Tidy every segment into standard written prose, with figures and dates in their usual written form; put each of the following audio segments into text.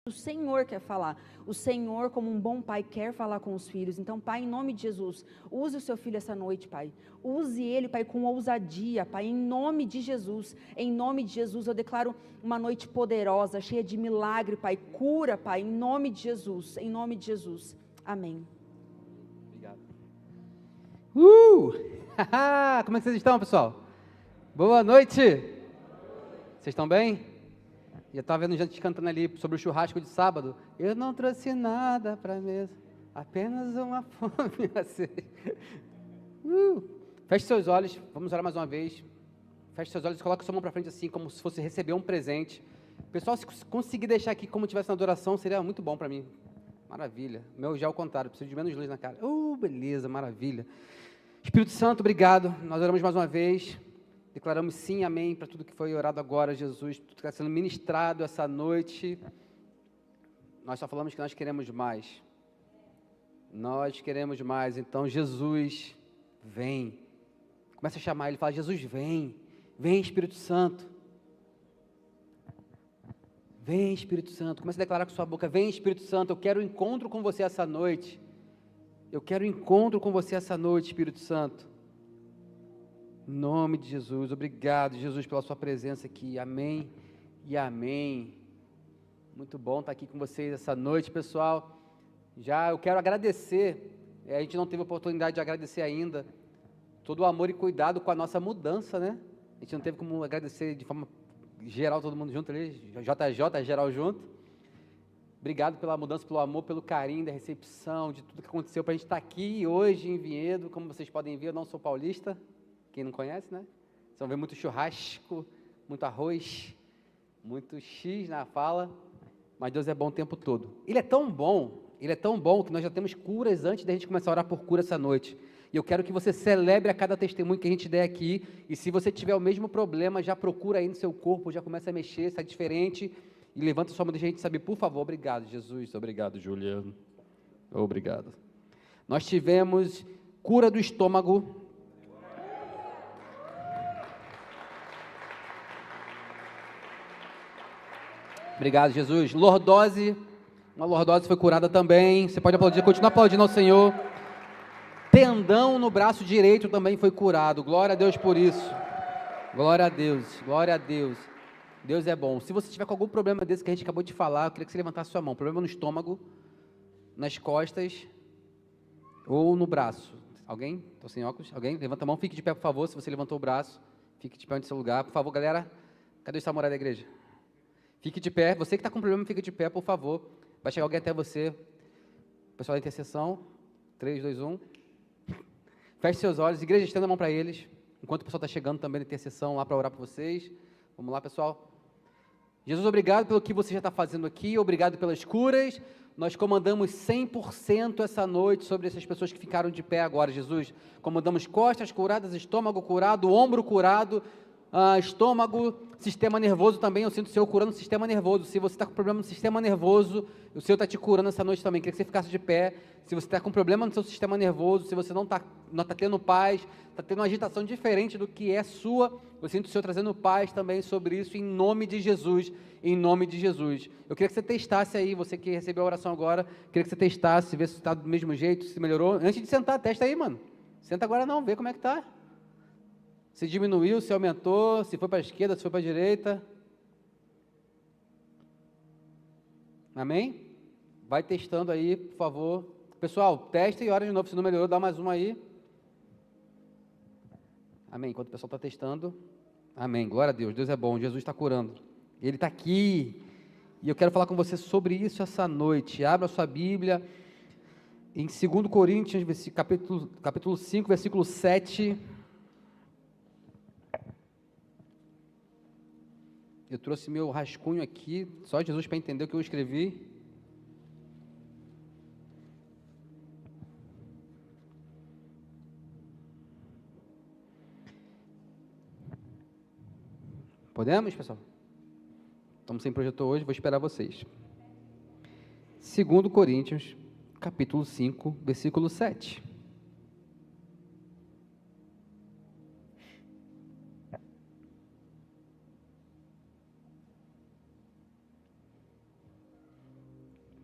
O Senhor quer falar. O Senhor, como um bom pai, quer falar com os filhos. Então, Pai, em nome de Jesus, use o seu filho essa noite, Pai. Use ele, Pai, com ousadia, Pai, em nome de Jesus. Em nome de Jesus, eu declaro uma noite poderosa, cheia de milagre, Pai. Cura, Pai, em nome de Jesus. Em nome de Jesus. Amém. Obrigado. Como é que vocês estão, pessoal? Boa noite. Vocês estão bem? Já estava vendo gente cantando ali sobre o churrasco de sábado. Eu não trouxe nada para a mesa, apenas uma fome a sede. Feche seus olhos, vamos orar mais uma vez. Feche seus olhos e coloque sua mão para frente assim, como se fosse receber um presente. Pessoal, se conseguir deixar aqui como estivesse na adoração, seria muito bom para mim. Maravilha. Meu já é o contrário, preciso de menos luz na cara. Beleza, maravilha. Espírito Santo, obrigado. Nós oramos mais uma vez. Declaramos sim, amém, para tudo que foi orado agora, Jesus, tudo que está sendo ministrado essa noite. Nós só falamos que nós queremos mais. Nós queremos mais. Então, Jesus, vem. Começa a chamar ele, fala, Jesus, vem. Vem, Espírito Santo. Vem, Espírito Santo. Começa a declarar com sua boca, vem, Espírito Santo, eu quero um encontro com você essa noite. Eu quero um encontro com você essa noite, Espírito Santo. Em nome de Jesus, obrigado, Jesus, pela sua presença aqui, amém e amém. Muito bom estar aqui com vocês essa noite, pessoal. Já eu quero agradecer, a gente não teve oportunidade de agradecer ainda, todo o amor e cuidado com a nossa mudança, né? A gente não teve como agradecer de forma geral, todo mundo junto ali, JJ, geral junto. Obrigado pela mudança, pelo amor, pelo carinho, da recepção, de tudo que aconteceu para a gente estar aqui hoje em Vinhedo. Como vocês podem ver, eu não sou paulista. Quem não conhece, né? Vocês vão ver muito churrasco, muito arroz, muito X na fala, mas Deus é bom o tempo todo. Ele é tão bom que nós já temos curas antes da gente começar a orar por cura essa noite. E eu quero que você celebre a cada testemunho que a gente der aqui, e se você tiver o mesmo problema, já procura aí no seu corpo, já começa a mexer, está diferente, e levanta sua mão, deixa a gente saber, por favor. Obrigado, Jesus, obrigado, Juliano, obrigado. Nós tivemos cura do estômago. Obrigado, Jesus. Lordose, uma lordose foi curada também. Você pode aplaudir, continua aplaudindo ao Senhor. Tendão no braço direito também foi curado. Glória a Deus por isso. Glória a Deus, glória a Deus. Deus é bom. Se você tiver com algum problema desse que a gente acabou de falar, eu queria que você levantasse sua mão. Problema no estômago, nas costas ou no braço. Alguém? Estou sem óculos? Alguém? Levanta a mão, fique de pé, por favor. Se você levantou o braço, fique de pé no seu lugar. Por favor, galera. Cadê o samurai da igreja? Fique de pé, você que está com problema, fique de pé, por favor. Vai chegar alguém até você. Pessoal da intercessão, 3, 2, 1. Feche seus olhos, igreja, estenda a mão para eles. Enquanto o pessoal está chegando também da intercessão lá para orar por vocês. Vamos lá, pessoal. Jesus, obrigado pelo que você já está fazendo aqui, obrigado pelas curas. Nós comandamos 100% essa noite sobre essas pessoas que ficaram de pé agora, Jesus. Comandamos costas curadas, estômago curado, ombro curado, estômago, sistema nervoso também. Eu sinto o Senhor curando o sistema nervoso. Se você está com problema no sistema nervoso, o Senhor está te curando essa noite também. Queria que você ficasse de pé. Se você está com problema no seu sistema nervoso, se você não está tendo paz, está tendo uma agitação diferente do que é sua, eu sinto o Senhor trazendo paz também sobre isso, em nome de Jesus. Em nome de Jesus. Eu queria que você testasse aí, você que recebeu a oração agora, queria que você testasse, ver se está do mesmo jeito, se melhorou. Antes de sentar, testa aí, mano. Senta agora não, vê como é que está. Se diminuiu, se aumentou, se foi para a esquerda, se foi para a direita. Amém? Vai testando aí, por favor. Pessoal, testa e ora de novo. Se não melhorou, dá mais uma aí. Amém. Enquanto o pessoal está testando. Amém. Glória a Deus. Deus é bom. Jesus está curando. Ele está aqui. E eu quero falar com você sobre isso essa noite. Abra a sua Bíblia. Em 2 Coríntios, capítulo 5, versículo 7. Eu trouxe meu rascunho aqui, só Jesus para entender o que eu escrevi. Podemos, pessoal? Estamos sem projetor hoje, vou esperar vocês. 2 Coríntios, capítulo 5, versículo 7.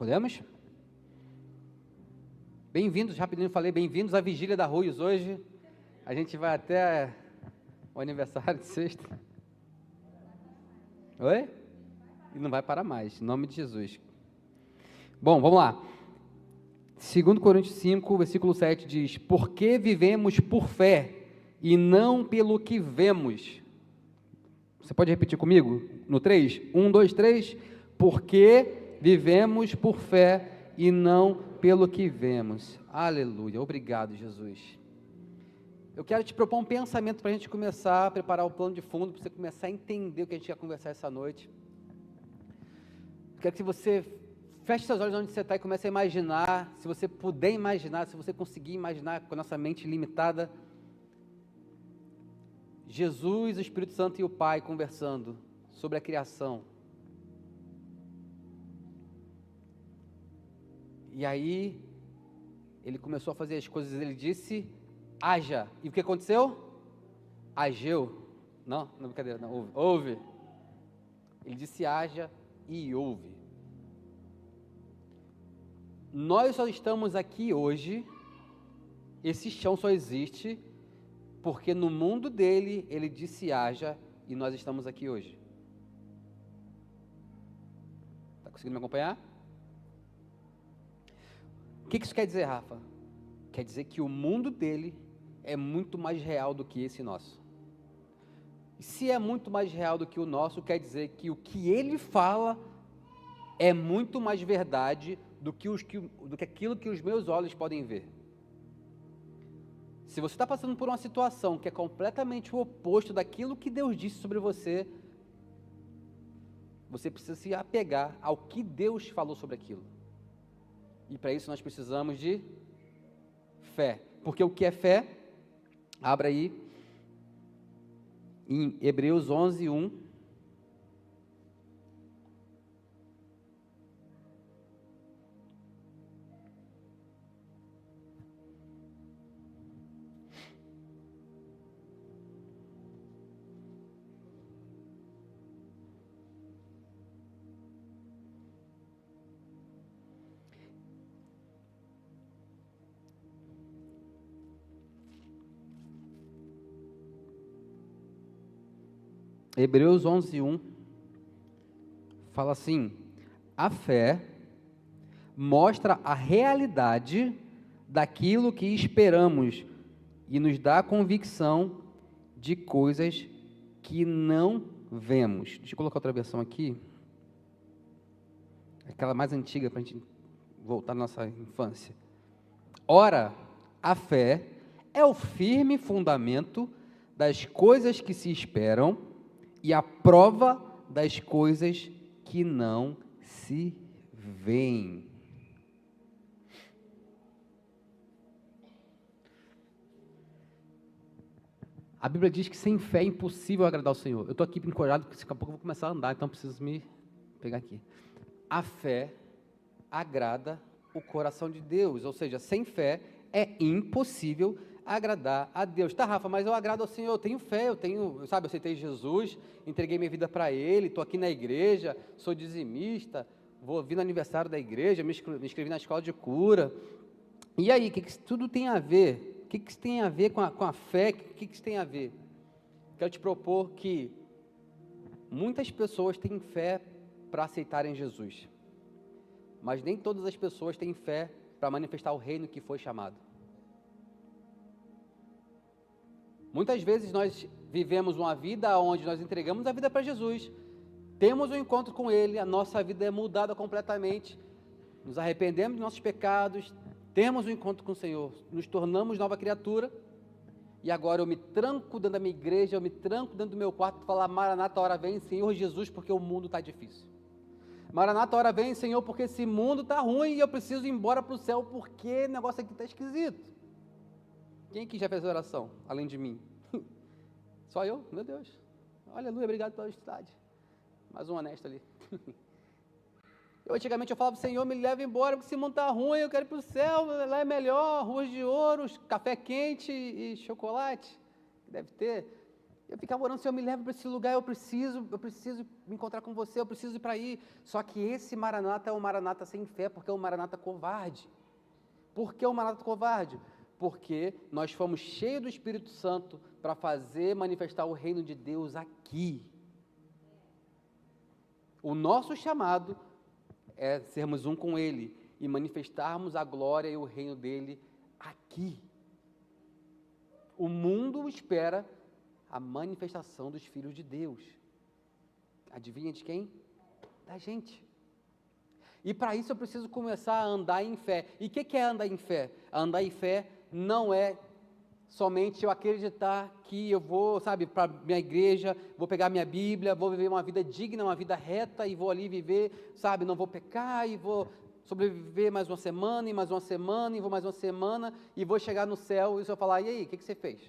Podemos? Bem-vindos, rapidinho falei, bem-vindos à vigília da Ruios hoje. A gente vai até o aniversário de sexta. Oi? E não vai parar mais, em nome de Jesus. Bom, vamos lá. 2 Coríntios 5, versículo 7 diz: porque vivemos por fé e não pelo que vemos. Você pode repetir comigo? No 3? 1, 2, 3. Porque vivemos por fé e não pelo que vemos. Aleluia. Obrigado, Jesus. Eu quero te propor um pensamento para a gente começar a preparar o plano de fundo, para você começar a entender o que a gente vai conversar essa noite. Eu quero que você feche seus olhos onde você está e comece a imaginar, se você puder imaginar, se você conseguir imaginar com a nossa mente limitada, Jesus, o Espírito Santo e o Pai conversando sobre a criação. E aí, ele começou a fazer as coisas, ele disse, haja. E o que aconteceu? Ageu. Não, não é brincadeira, não, houve. Ele disse haja e houve. Nós só estamos aqui hoje, esse chão só existe, porque no mundo dele, ele disse haja, e nós estamos aqui hoje. Está conseguindo me acompanhar? O que isso quer dizer, Rafa? Quer dizer que o mundo dele é muito mais real do que esse nosso. E se é muito mais real do que o nosso, quer dizer que o que ele fala é muito mais verdade do que aquilo que os meus olhos podem ver. Se você está passando por uma situação que é completamente o oposto daquilo que Deus disse sobre você, você precisa se apegar ao que Deus falou sobre aquilo. E para isso nós precisamos de fé. Porque o que é fé? Abra aí em Hebreus 11, 1. Hebreus 11, 1 fala assim: a fé mostra a realidade daquilo que esperamos e nos dá a convicção de coisas que não vemos. Deixa eu colocar outra versão aqui, aquela mais antiga para a gente voltar à nossa infância. Ora, a fé é o firme fundamento das coisas que se esperam e a prova das coisas que não se veem. A Bíblia diz que sem fé é impossível agradar o Senhor. Eu estou aqui encorajado, porque daqui a pouco eu vou começar a andar, então preciso me pegar aqui. A fé agrada o coração de Deus, ou seja, sem fé é impossível agradar a Deus. Tá, Rafa, mas eu agrado ao Senhor, eu tenho fé, eu aceitei Jesus, entreguei minha vida para Ele, estou aqui na igreja, sou dizimista, vou vir no aniversário da igreja, me inscrevi na escola de cura. E aí, o que isso tudo tem a ver? O que isso tem a ver com a fé? O que isso tem a ver? Quero te propor que muitas pessoas têm fé para aceitarem Jesus, mas nem todas as pessoas têm fé para manifestar o reino que foi chamado. Muitas vezes nós vivemos uma vida onde nós entregamos a vida para Jesus, temos um encontro com Ele, a nossa vida é mudada completamente, nos arrependemos dos nossos pecados, temos um encontro com o Senhor, nos tornamos nova criatura, e agora eu me tranco dentro da minha igreja, eu me tranco dentro do meu quarto para falar: Maranata, hora vem, Senhor Jesus, porque o mundo está difícil. Maranata, hora vem, Senhor, porque esse mundo está ruim e eu preciso ir embora para o céu, porque o negócio aqui está esquisito. Quem aqui já fez oração, além de mim? Só eu? Meu Deus. Aleluia, obrigado pela honestidade. Mais um honesto ali. Antigamente eu falava: Senhor, me leva embora, porque esse mundo está ruim, eu quero ir para o céu, lá é melhor, ruas de ouro, café quente e chocolate, deve ter. Eu ficava orando, Senhor, me leva para esse lugar, eu preciso me encontrar com você, eu preciso ir para aí. Só que esse Maranata é um Maranata sem fé, porque é um Maranata covarde. Por que um Maranata covarde? Porque nós fomos cheios do Espírito Santo para fazer manifestar o reino de Deus aqui. O nosso chamado é sermos um com Ele e manifestarmos a glória e o reino dEle aqui. O mundo espera a manifestação dos filhos de Deus. Adivinha de quem? Da gente. E para isso eu preciso começar a andar em fé. E o que é andar em fé? Andar em fé não é somente eu acreditar que eu vou, para minha igreja, vou pegar minha Bíblia, vou viver uma vida digna, uma vida reta, e vou ali viver, não vou pecar, e vou sobreviver mais uma semana, e mais uma semana, e vou mais uma semana, e vou chegar no céu, e o Senhor falar, e aí, o que você fez?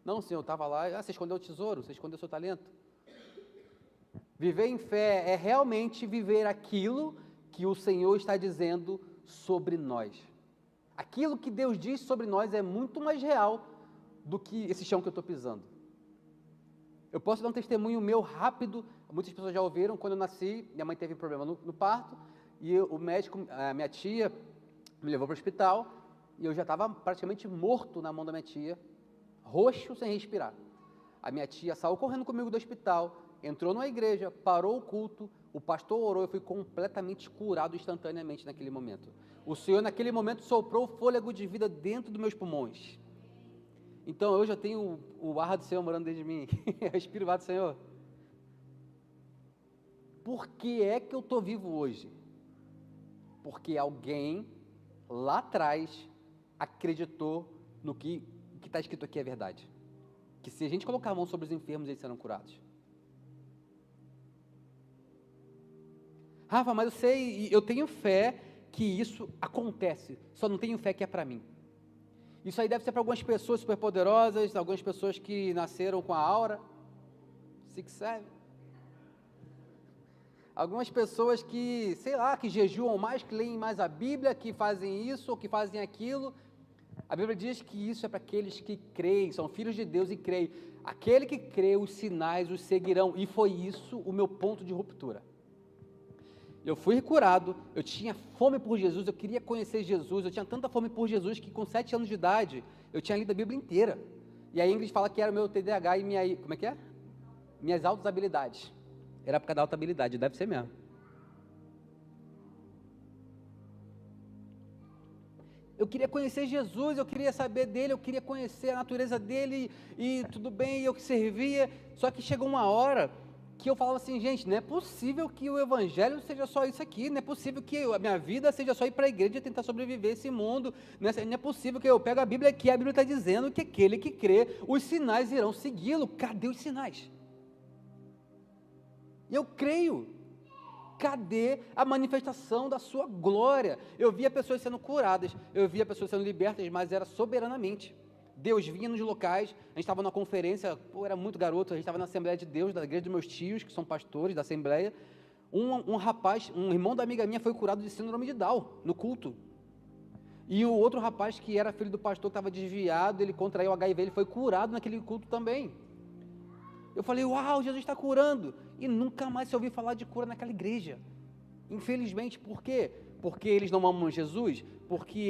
Não, Senhor, eu estava lá, você escondeu o tesouro, você escondeu o seu talento. Viver em fé é realmente viver aquilo que o Senhor está dizendo sobre nós. Aquilo que Deus diz sobre nós é muito mais real do que esse chão que eu estou pisando. Eu posso dar um testemunho meu rápido, muitas pessoas já ouviram, quando eu nasci, minha mãe teve problema no parto, e o médico, a minha tia, me levou para o hospital, e eu já estava praticamente morto na mão da minha tia, roxo, sem respirar. A minha tia saiu correndo comigo do hospital, entrou numa igreja, parou o culto, o pastor orou, eu fui completamente curado instantaneamente naquele momento. O Senhor, naquele momento, soprou o fôlego de vida dentro dos meus pulmões. Então, hoje eu tenho o ar do Senhor morando dentro de mim. Eu respiro o ar do Senhor. Por que é que eu estou vivo hoje? Porque alguém lá atrás acreditou no que está escrito aqui é verdade. Que se a gente colocar a mão sobre os enfermos, eles serão curados. Rafa, mas eu tenho fé que isso acontece, só não tenho fé que é para mim. Isso aí deve ser para algumas pessoas superpoderosas, algumas pessoas que nasceram com a aura, Six Seven. Algumas pessoas que, que jejuam mais, que leem mais a Bíblia, que fazem isso ou que fazem aquilo. A Bíblia diz que isso é para aqueles que creem, são filhos de Deus e creem. Aquele que crê, os sinais os seguirão. E foi isso o meu ponto de ruptura. Eu fui curado, eu tinha fome por Jesus, eu queria conhecer Jesus, eu tinha tanta fome por Jesus que com 7 anos de idade, eu tinha lido a Bíblia inteira. E a Ingrid fala que era o meu TDAH e minhas altas habilidades. Era por causa da alta habilidade, deve ser mesmo. Eu queria conhecer Jesus, eu queria saber dele, eu queria conhecer a natureza dele, e tudo bem, eu que servia, só que chegou uma hora que eu falava assim, gente, não é possível que o evangelho seja só isso aqui, não é possível que a minha vida seja só ir para a igreja e tentar sobreviver esse mundo, não é possível que eu pegue a Bíblia aqui, a Bíblia está dizendo que aquele que crê, os sinais irão segui-lo. Cadê os sinais? Eu creio. Cadê a manifestação da sua glória? Eu via pessoas sendo curadas, eu via pessoas sendo libertas, mas era soberanamente. Deus vinha nos locais, a gente estava numa conferência, era muito garoto, a gente estava na Assembleia de Deus, da igreja dos meus tios, que são pastores da Assembleia. Um rapaz, um irmão da amiga minha foi curado de síndrome de Down, no culto. E o outro rapaz, que era filho do pastor, que estava desviado, ele contraiu HIV, ele foi curado naquele culto também. Eu falei, uau, Jesus está curando. E nunca mais se ouviu falar de cura naquela igreja. Infelizmente, por quê? Porque eles não amam Jesus? Porque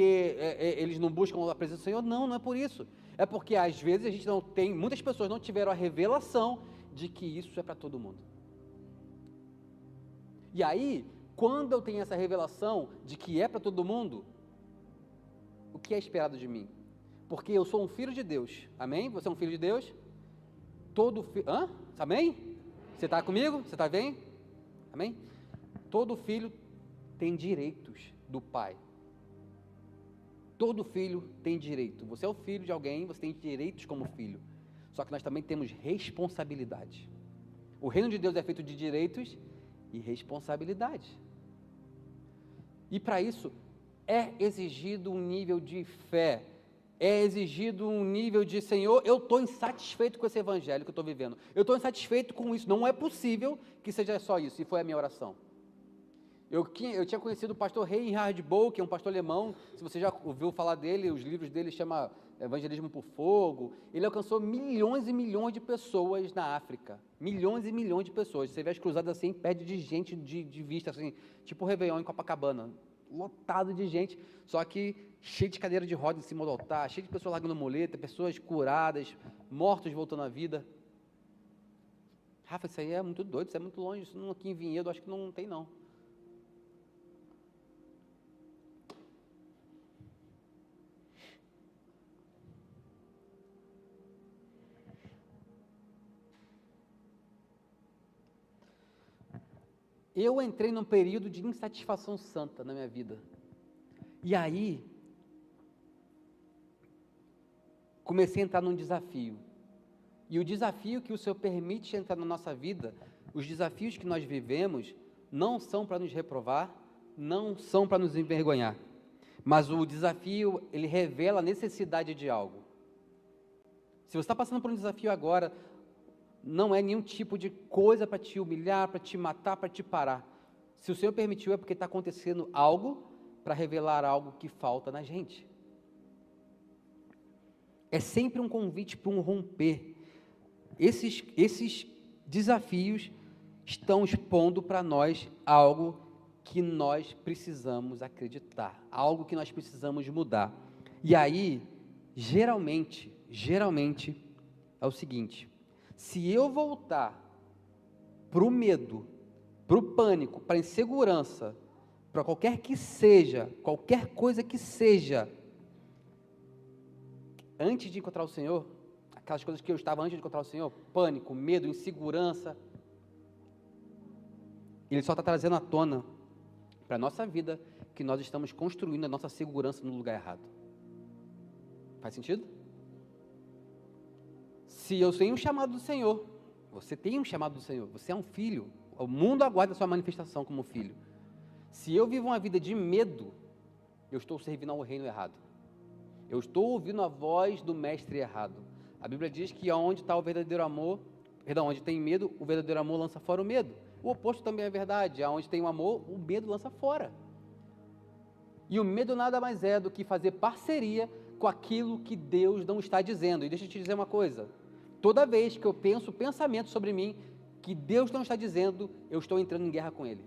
eles não buscam a presença do Senhor? Não, não é por isso. É porque às vezes a gente não tem, muitas pessoas não tiveram a revelação de que isso é para todo mundo. E aí, quando eu tenho essa revelação de que é para todo mundo, o que é esperado de mim? Porque eu sou um filho de Deus. Amém? Você é um filho de Deus? Todo filho... Amém? Você está comigo? Você está bem? Amém? Todo filho tem direitos do pai. Todo filho tem direito. Você é o filho de alguém, você tem direitos como filho. Só que nós também temos responsabilidade. O reino de Deus é feito de direitos e responsabilidade. E para isso é exigido um nível de fé. É exigido um nível de, Senhor, eu estou insatisfeito com esse evangelho que eu estou vivendo. Eu estou insatisfeito com isso. Não é possível que seja só isso. E foi a minha oração. Eu tinha conhecido o pastor Reinhard Bonnke, que é um pastor alemão, se você já ouviu falar dele, os livros dele chama Evangelismo por Fogo. Ele alcançou milhões e milhões de pessoas na África, milhões e milhões de pessoas. Você vê as cruzadas assim, perde de gente de vista, assim, tipo o Réveillon em Copacabana, lotado de gente, só que cheio de cadeira de roda em cima do altar, cheio de pessoas largando muleta, pessoas curadas, mortos voltando à vida. Rafa, isso aí é muito doido, isso é muito longe, isso não, aqui em Vinhedo acho que não tem não. Eu entrei num período de insatisfação santa na minha vida. E aí, comecei a entrar num desafio. E o desafio que o Senhor permite entrar na nossa vida, os desafios que nós vivemos, não são para nos reprovar, não são para nos envergonhar. Mas o desafio, ele revela a necessidade de algo. Se você está passando por um desafio agora, não é nenhum tipo de coisa para te humilhar, para te matar, para te parar. Se o Senhor permitiu, é porque está acontecendo algo para revelar algo que falta na gente. É sempre um convite para um romper. Esses desafios estão expondo para nós algo que nós precisamos acreditar, algo que nós precisamos mudar. E aí, geralmente, é o seguinte: se eu voltar para o medo, para o pânico, para a insegurança, para qualquer coisa que seja, antes de encontrar o Senhor, aquelas coisas que eu estava antes de encontrar o Senhor, pânico, medo, insegurança, Ele só está trazendo à tona para a nossa vida que nós estamos construindo a nossa segurança no lugar errado. Faz sentido? Se eu tenho um chamado do Senhor, você tem um chamado do Senhor, você é um filho, o mundo aguarda a sua manifestação como filho. Se eu vivo uma vida de medo, eu estou servindo ao reino errado. Eu estou ouvindo a voz do mestre errado. A Bíblia diz que onde está o verdadeiro amor, onde tem medo, o verdadeiro amor lança fora o medo. O oposto também é verdade, onde tem o amor, o medo lança fora. E o medo nada mais é do que fazer parceria com aquilo que Deus não está dizendo. E deixa eu te dizer uma coisa, toda vez que eu penso pensamento sobre mim, que Deus não está dizendo, eu estou entrando em guerra com Ele.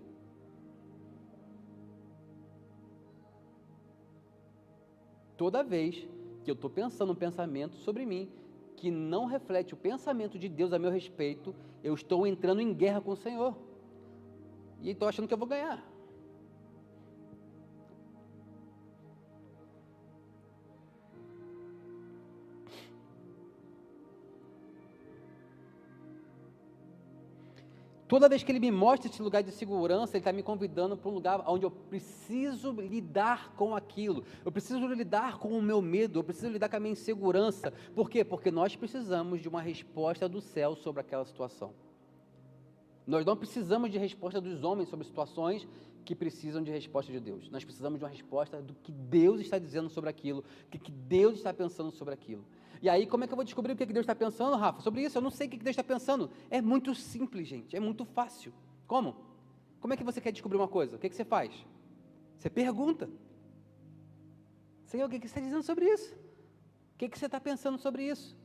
Toda vez que eu estou pensando um pensamento sobre mim, que não reflete o pensamento de Deus a meu respeito, eu estou entrando em guerra com o Senhor. E estou achando que eu vou ganhar. Toda vez que Ele me mostra esse lugar de segurança, Ele está me convidando para um lugar onde eu preciso lidar com aquilo, eu preciso lidar com o meu medo, eu preciso lidar com a minha insegurança. Por quê? Porque nós precisamos de uma resposta do céu sobre aquela situação. Nós não precisamos de resposta dos homens sobre situações que precisam de resposta de Deus. Nós precisamos de uma resposta do que Deus está dizendo sobre aquilo, o que Deus está pensando sobre aquilo. E aí, como é que eu vou descobrir o que Deus está pensando, Rafa? Sobre isso, eu não sei o que Deus está pensando. É muito simples, gente, é muito fácil. Como? Como é que você quer descobrir uma coisa? O que você faz? Você pergunta. Senhor, o que você está dizendo sobre isso? O que você está pensando sobre isso?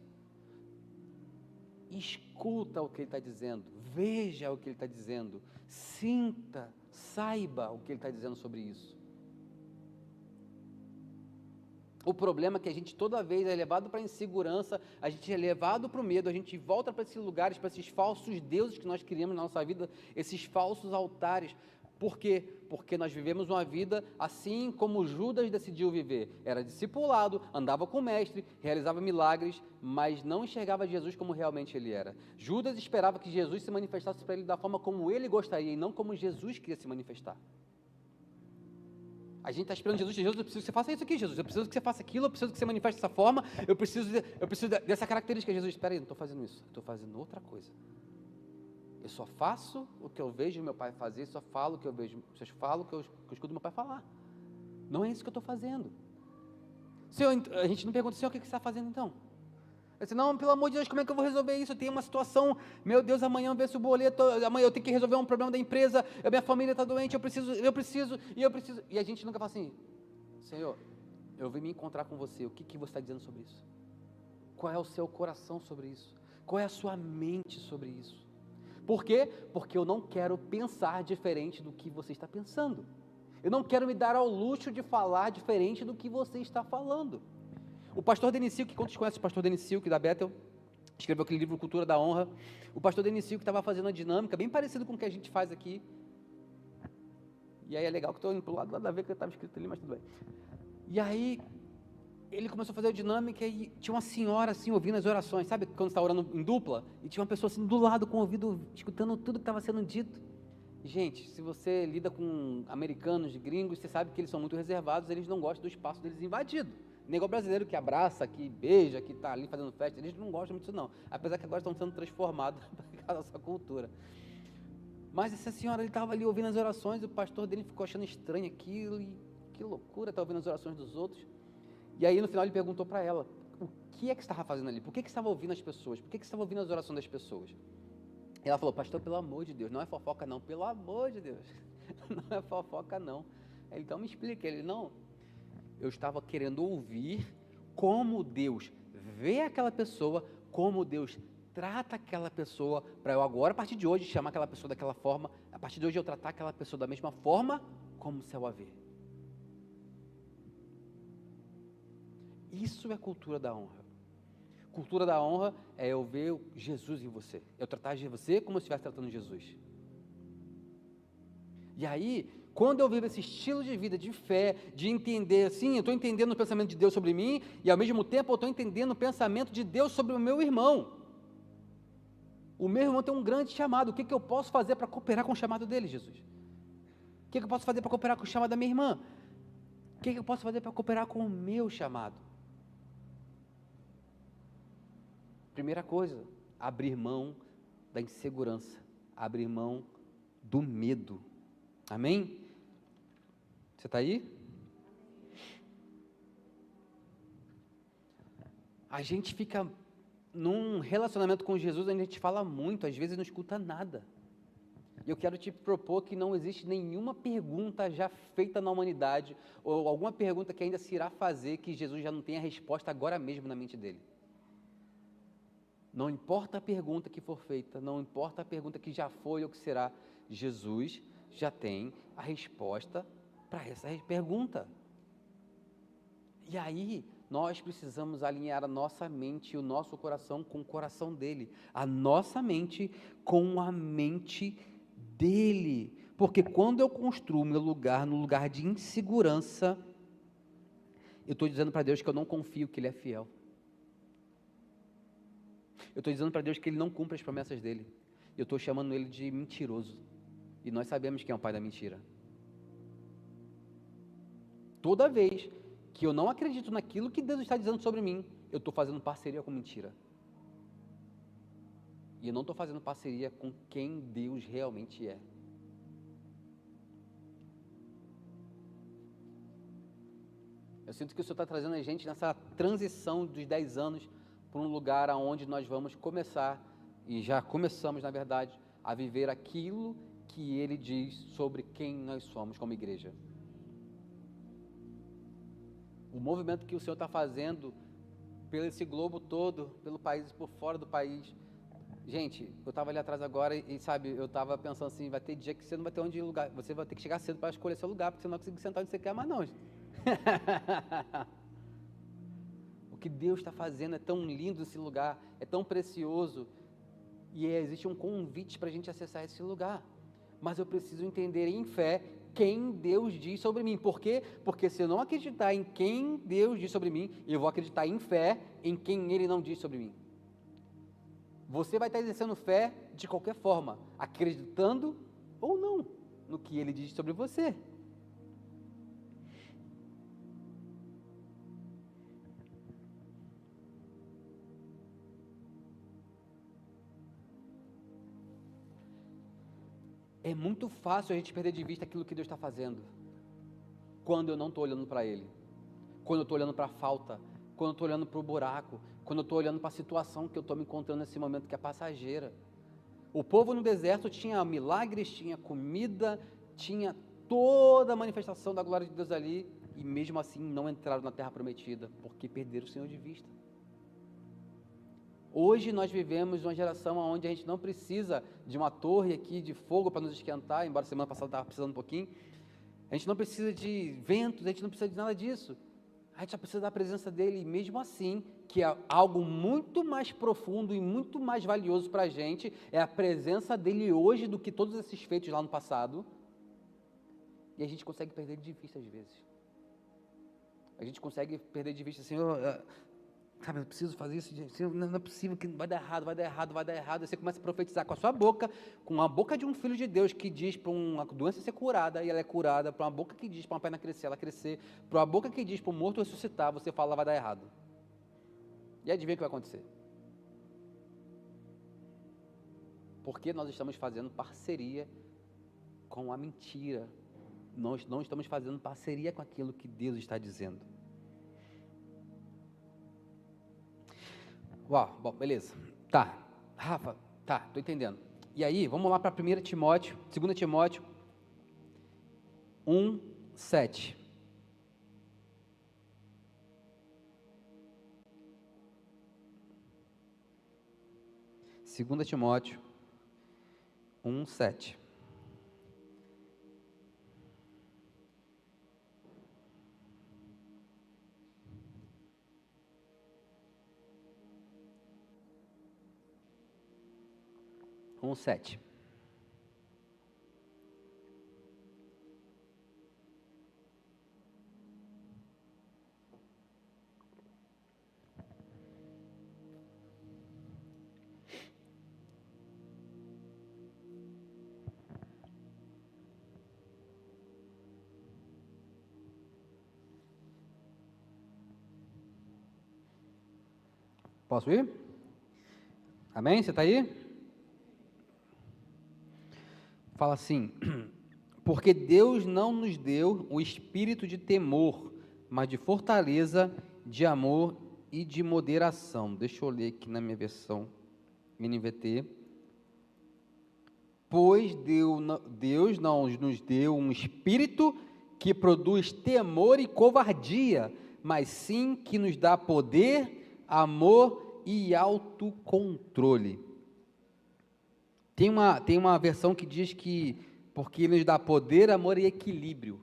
Escuta o que Ele está dizendo, veja o que Ele está dizendo, sinta, saiba o que Ele está dizendo sobre isso. O problema é que a gente toda vez é levado para a insegurança, a gente é levado para o medo, a gente volta para esses lugares, para esses falsos deuses que nós criamos na nossa vida, esses falsos altares. Por quê? Porque nós vivemos uma vida assim como Judas decidiu viver. Era discipulado, andava com o mestre, realizava milagres, mas não enxergava Jesus como realmente ele era. Judas esperava que Jesus se manifestasse para ele da forma como ele gostaria e não como Jesus queria se manifestar. A gente está esperando Jesus, eu preciso que você faça isso aqui, Jesus, eu preciso que você faça aquilo, eu preciso que você manifeste dessa forma, eu preciso dessa característica. Jesus, espera aí, não estou fazendo isso, estou fazendo outra coisa. Eu só faço o que eu vejo meu pai fazer, só falo o que eu vejo, só falo o que eu escuto meu pai falar. Não é isso que eu estou fazendo. Senhor, a gente não pergunta, Senhor, o que você está fazendo então? Eu disse, não, pelo amor de Deus, como é que eu vou resolver isso? Eu tenho uma situação, meu Deus, amanhã vê se o boleto, amanhã eu tenho que resolver um problema da empresa, a minha família está doente, eu preciso. E a gente nunca fala assim, Senhor, eu vim me encontrar com você, o que você está dizendo sobre isso? Qual é o seu coração sobre isso? Qual é a sua mente sobre isso? Por quê? Porque eu não quero pensar diferente do que você está pensando. Eu não quero me dar ao luxo de falar diferente do que você está falando. O pastor Denis Silk, quantos conhecem o pastor Denis Silk da Bethel? Escreveu aquele livro Cultura da Honra. O pastor Denis Silk estava fazendo uma dinâmica bem parecida com o que a gente faz aqui. E aí é legal que estou indo para o lado lá da ver que estava escrito ali, mas tudo bem. E aí ele começou a fazer a dinâmica e tinha uma senhora assim ouvindo as orações, sabe quando você está orando em dupla? E tinha uma pessoa assim do lado com o ouvido, escutando tudo que estava sendo dito. Gente, se você lida com americanos, gringos, você sabe que eles são muito reservados, eles não gostam do espaço deles invadido. Negócio brasileiro que abraça, que beija, que está ali fazendo festa, eles não gostam muito disso não. Apesar que agora estão sendo transformados por causa da nossa cultura. Mas essa senhora, ele estava ali ouvindo as orações, e o pastor dele ficou achando estranho aquilo, e que loucura, está ouvindo as orações dos outros. E aí no final ele perguntou para ela, o que é que você estava fazendo ali? Por que você estava ouvindo as pessoas? Por que você estava ouvindo as orações das pessoas? E ela falou, pastor, pelo amor de Deus, não é fofoca não, pelo amor de Deus, não é fofoca não. Ele, então me explica. Ele, não, eu estava querendo ouvir como Deus vê aquela pessoa, como Deus trata aquela pessoa, para eu agora, a partir de hoje, chamar aquela pessoa daquela forma, a partir de hoje eu tratar aquela pessoa da mesma forma como o céu a vê. Isso é cultura da honra. Cultura da honra é eu ver Jesus em você, eu tratar de você como se estivesse tratando Jesus. E aí, quando eu vivo esse estilo de vida, de fé, de entender assim, eu estou entendendo o pensamento de Deus sobre mim, e ao mesmo tempo eu estou entendendo o pensamento de Deus sobre o meu irmão. O meu irmão tem um grande chamado, o que eu posso fazer para cooperar com o chamado dele, Jesus? O que eu posso fazer para cooperar com o chamado da minha irmã? O que eu posso fazer para cooperar com o meu chamado? Primeira coisa, abrir mão da insegurança, abrir mão do medo. Amém? Você está aí? A gente fica num relacionamento com Jesus, onde a gente fala muito, às vezes não escuta nada. E eu quero te propor que não existe nenhuma pergunta já feita na humanidade, ou alguma pergunta que ainda se irá fazer, que Jesus já não tenha resposta agora mesmo na mente dele. Não importa a pergunta que for feita, não importa a pergunta que já foi ou que será, Jesus já tem a resposta para essa pergunta. E aí, nós precisamos alinhar a nossa mente e o nosso coração com o coração dele, a nossa mente com a mente dele, porque quando eu construo meu lugar no lugar de insegurança, eu estou dizendo para Deus que eu não confio que ele é fiel. Eu estou dizendo para Deus que ele não cumpre as promessas dele. Eu estou chamando ele de mentiroso. E nós sabemos quem é o pai da mentira. Toda vez que eu não acredito naquilo que Deus está dizendo sobre mim, eu estou fazendo parceria com mentira. E eu não estou fazendo parceria com quem Deus realmente é. Eu sinto que o Senhor está trazendo a gente nessa transição dos 10 anos para um lugar onde nós vamos começar, e já começamos na verdade, a viver aquilo que Ele diz sobre quem nós somos como igreja. O movimento que o Senhor está fazendo pelo esse globo todo, pelo país, por fora do país. Gente, eu estava ali atrás agora e sabe, eu estava pensando assim, vai ter dia que você não vai ter onde lugar, você vai ter que chegar cedo para escolher seu lugar, porque você não vai conseguir sentar onde você quer mais não. O que Deus está fazendo é tão lindo esse lugar, é tão precioso, e existe um convite para a gente acessar esse lugar, mas eu preciso entender em fé quem Deus diz sobre mim. Por quê? Porque se eu não acreditar em quem Deus diz sobre mim, eu vou acreditar em fé em quem Ele não diz sobre mim. Você vai estar exercendo fé de qualquer forma, acreditando ou não no que Ele diz sobre você. É muito fácil a gente perder de vista aquilo que Deus está fazendo, quando eu não estou olhando para Ele, quando eu estou olhando para a falta quando eu estou olhando para o buraco, quando eu estou olhando para a situação que eu estou me encontrando nesse momento, que é passageira. O povo no deserto tinha milagres, tinha comida, tinha toda a manifestação da glória de Deus ali, e mesmo assim não entraram na terra prometida, porque perderam o Senhor de vista. Hoje nós vivemos uma geração onde a gente não precisa de uma torre aqui de fogo para nos esquentar, embora semana passada estava precisando um pouquinho. A gente não precisa de ventos, a gente não precisa de nada disso. A gente só precisa da presença dele, e mesmo assim, que é algo muito mais profundo e muito mais valioso para a gente, é a presença dele hoje do que todos esses feitos lá no passado. E a gente consegue perder de vista às vezes. A gente consegue perder de vista, Senhor, sabe, eu preciso fazer isso, Senhor, não é possível, que vai dar errado, vai dar errado, vai dar errado. Aí você começa a profetizar com a sua boca, com a boca de um filho de Deus que diz para uma doença ser curada, e ela é curada, para uma boca que diz para uma perna crescer, ela crescer, para uma boca que diz para um morto ressuscitar, você fala, vai dar errado. E adivinha o que vai acontecer? Porque nós estamos fazendo parceria com a mentira. Nós não estamos fazendo parceria com aquilo que Deus está dizendo. Uau, bom, beleza. Tá, Rafa, tá, tô entendendo. E aí, vamos lá para 1 Timóteo, 2 Timóteo 1, 7. Segunda Timóteo 1, 7. Um 7. Posso ir? Amém? Você está aí? Fala assim, porque Deus não nos deu o espírito de temor, mas de fortaleza, de amor e de moderação. Deixa eu ler aqui na minha versão NVT. Pois Deus não nos deu um espírito que produz temor e covardia, mas sim que nos dá poder, amor e autocontrole. Tem uma versão que diz que porque ele nos dá poder, amor e equilíbrio.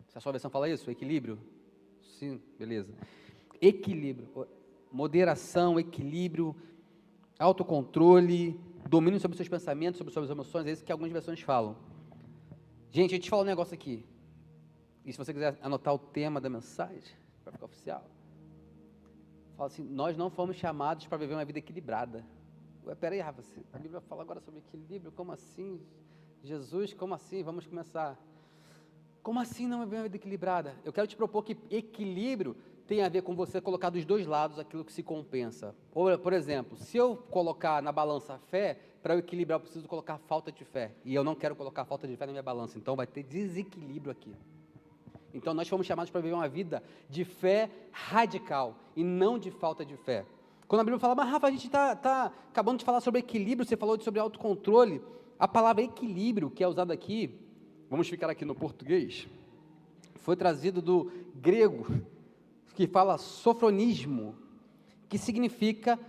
Se a sua versão fala isso, equilíbrio? Sim, beleza. Equilíbrio, moderação, equilíbrio, autocontrole, domínio sobre seus pensamentos, sobre suas emoções, é isso que algumas versões falam. Gente, eu te falo um negócio aqui. E se você quiser anotar o tema da mensagem, para ficar oficial, fala assim, nós não fomos chamados para viver uma vida equilibrada. Ué, peraí, Rafa, a Bíblia fala agora sobre equilíbrio, como assim? Jesus, como assim? Vamos começar. Como assim não viver uma vida equilibrada? Eu quero te propor que equilíbrio tem a ver com você colocar dos dois lados aquilo que se compensa. Por exemplo, se eu colocar na balança a fé, para eu equilibrar eu preciso colocar falta de fé. E eu não quero colocar falta de fé na minha balança, então vai ter desequilíbrio aqui. Então nós fomos chamados para viver uma vida de fé radical e não de falta de fé. Quando a Bíblia fala, mas Rafa, a gente está acabando de falar sobre equilíbrio, você falou sobre autocontrole, a palavra equilíbrio que é usada aqui, vamos ficar aqui no português, foi trazido do grego, que fala sofronismo, que significa,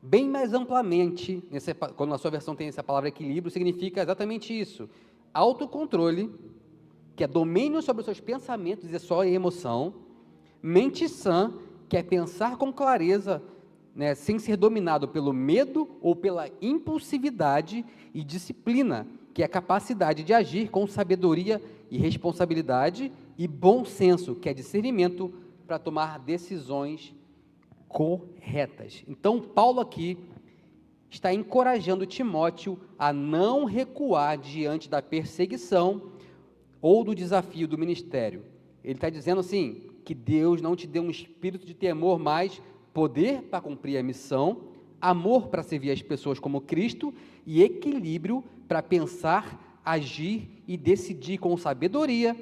bem mais amplamente, quando na sua versão tem essa palavra equilíbrio, significa exatamente isso, autocontrole, que é domínio sobre os seus pensamentos e a sua emoção, mente sã, que é pensar com clareza, né, sem ser dominado pelo medo ou pela impulsividade, e disciplina, que é a capacidade de agir com sabedoria e responsabilidade, e bom senso, que é discernimento para tomar decisões corretas. Então, Paulo aqui está encorajando Timóteo a não recuar diante da perseguição ou do desafio do ministério. Ele está dizendo assim, que Deus não te deu um espírito de temor, mas poder para cumprir a missão, amor para servir as pessoas como Cristo e equilíbrio para pensar, agir e decidir com sabedoria,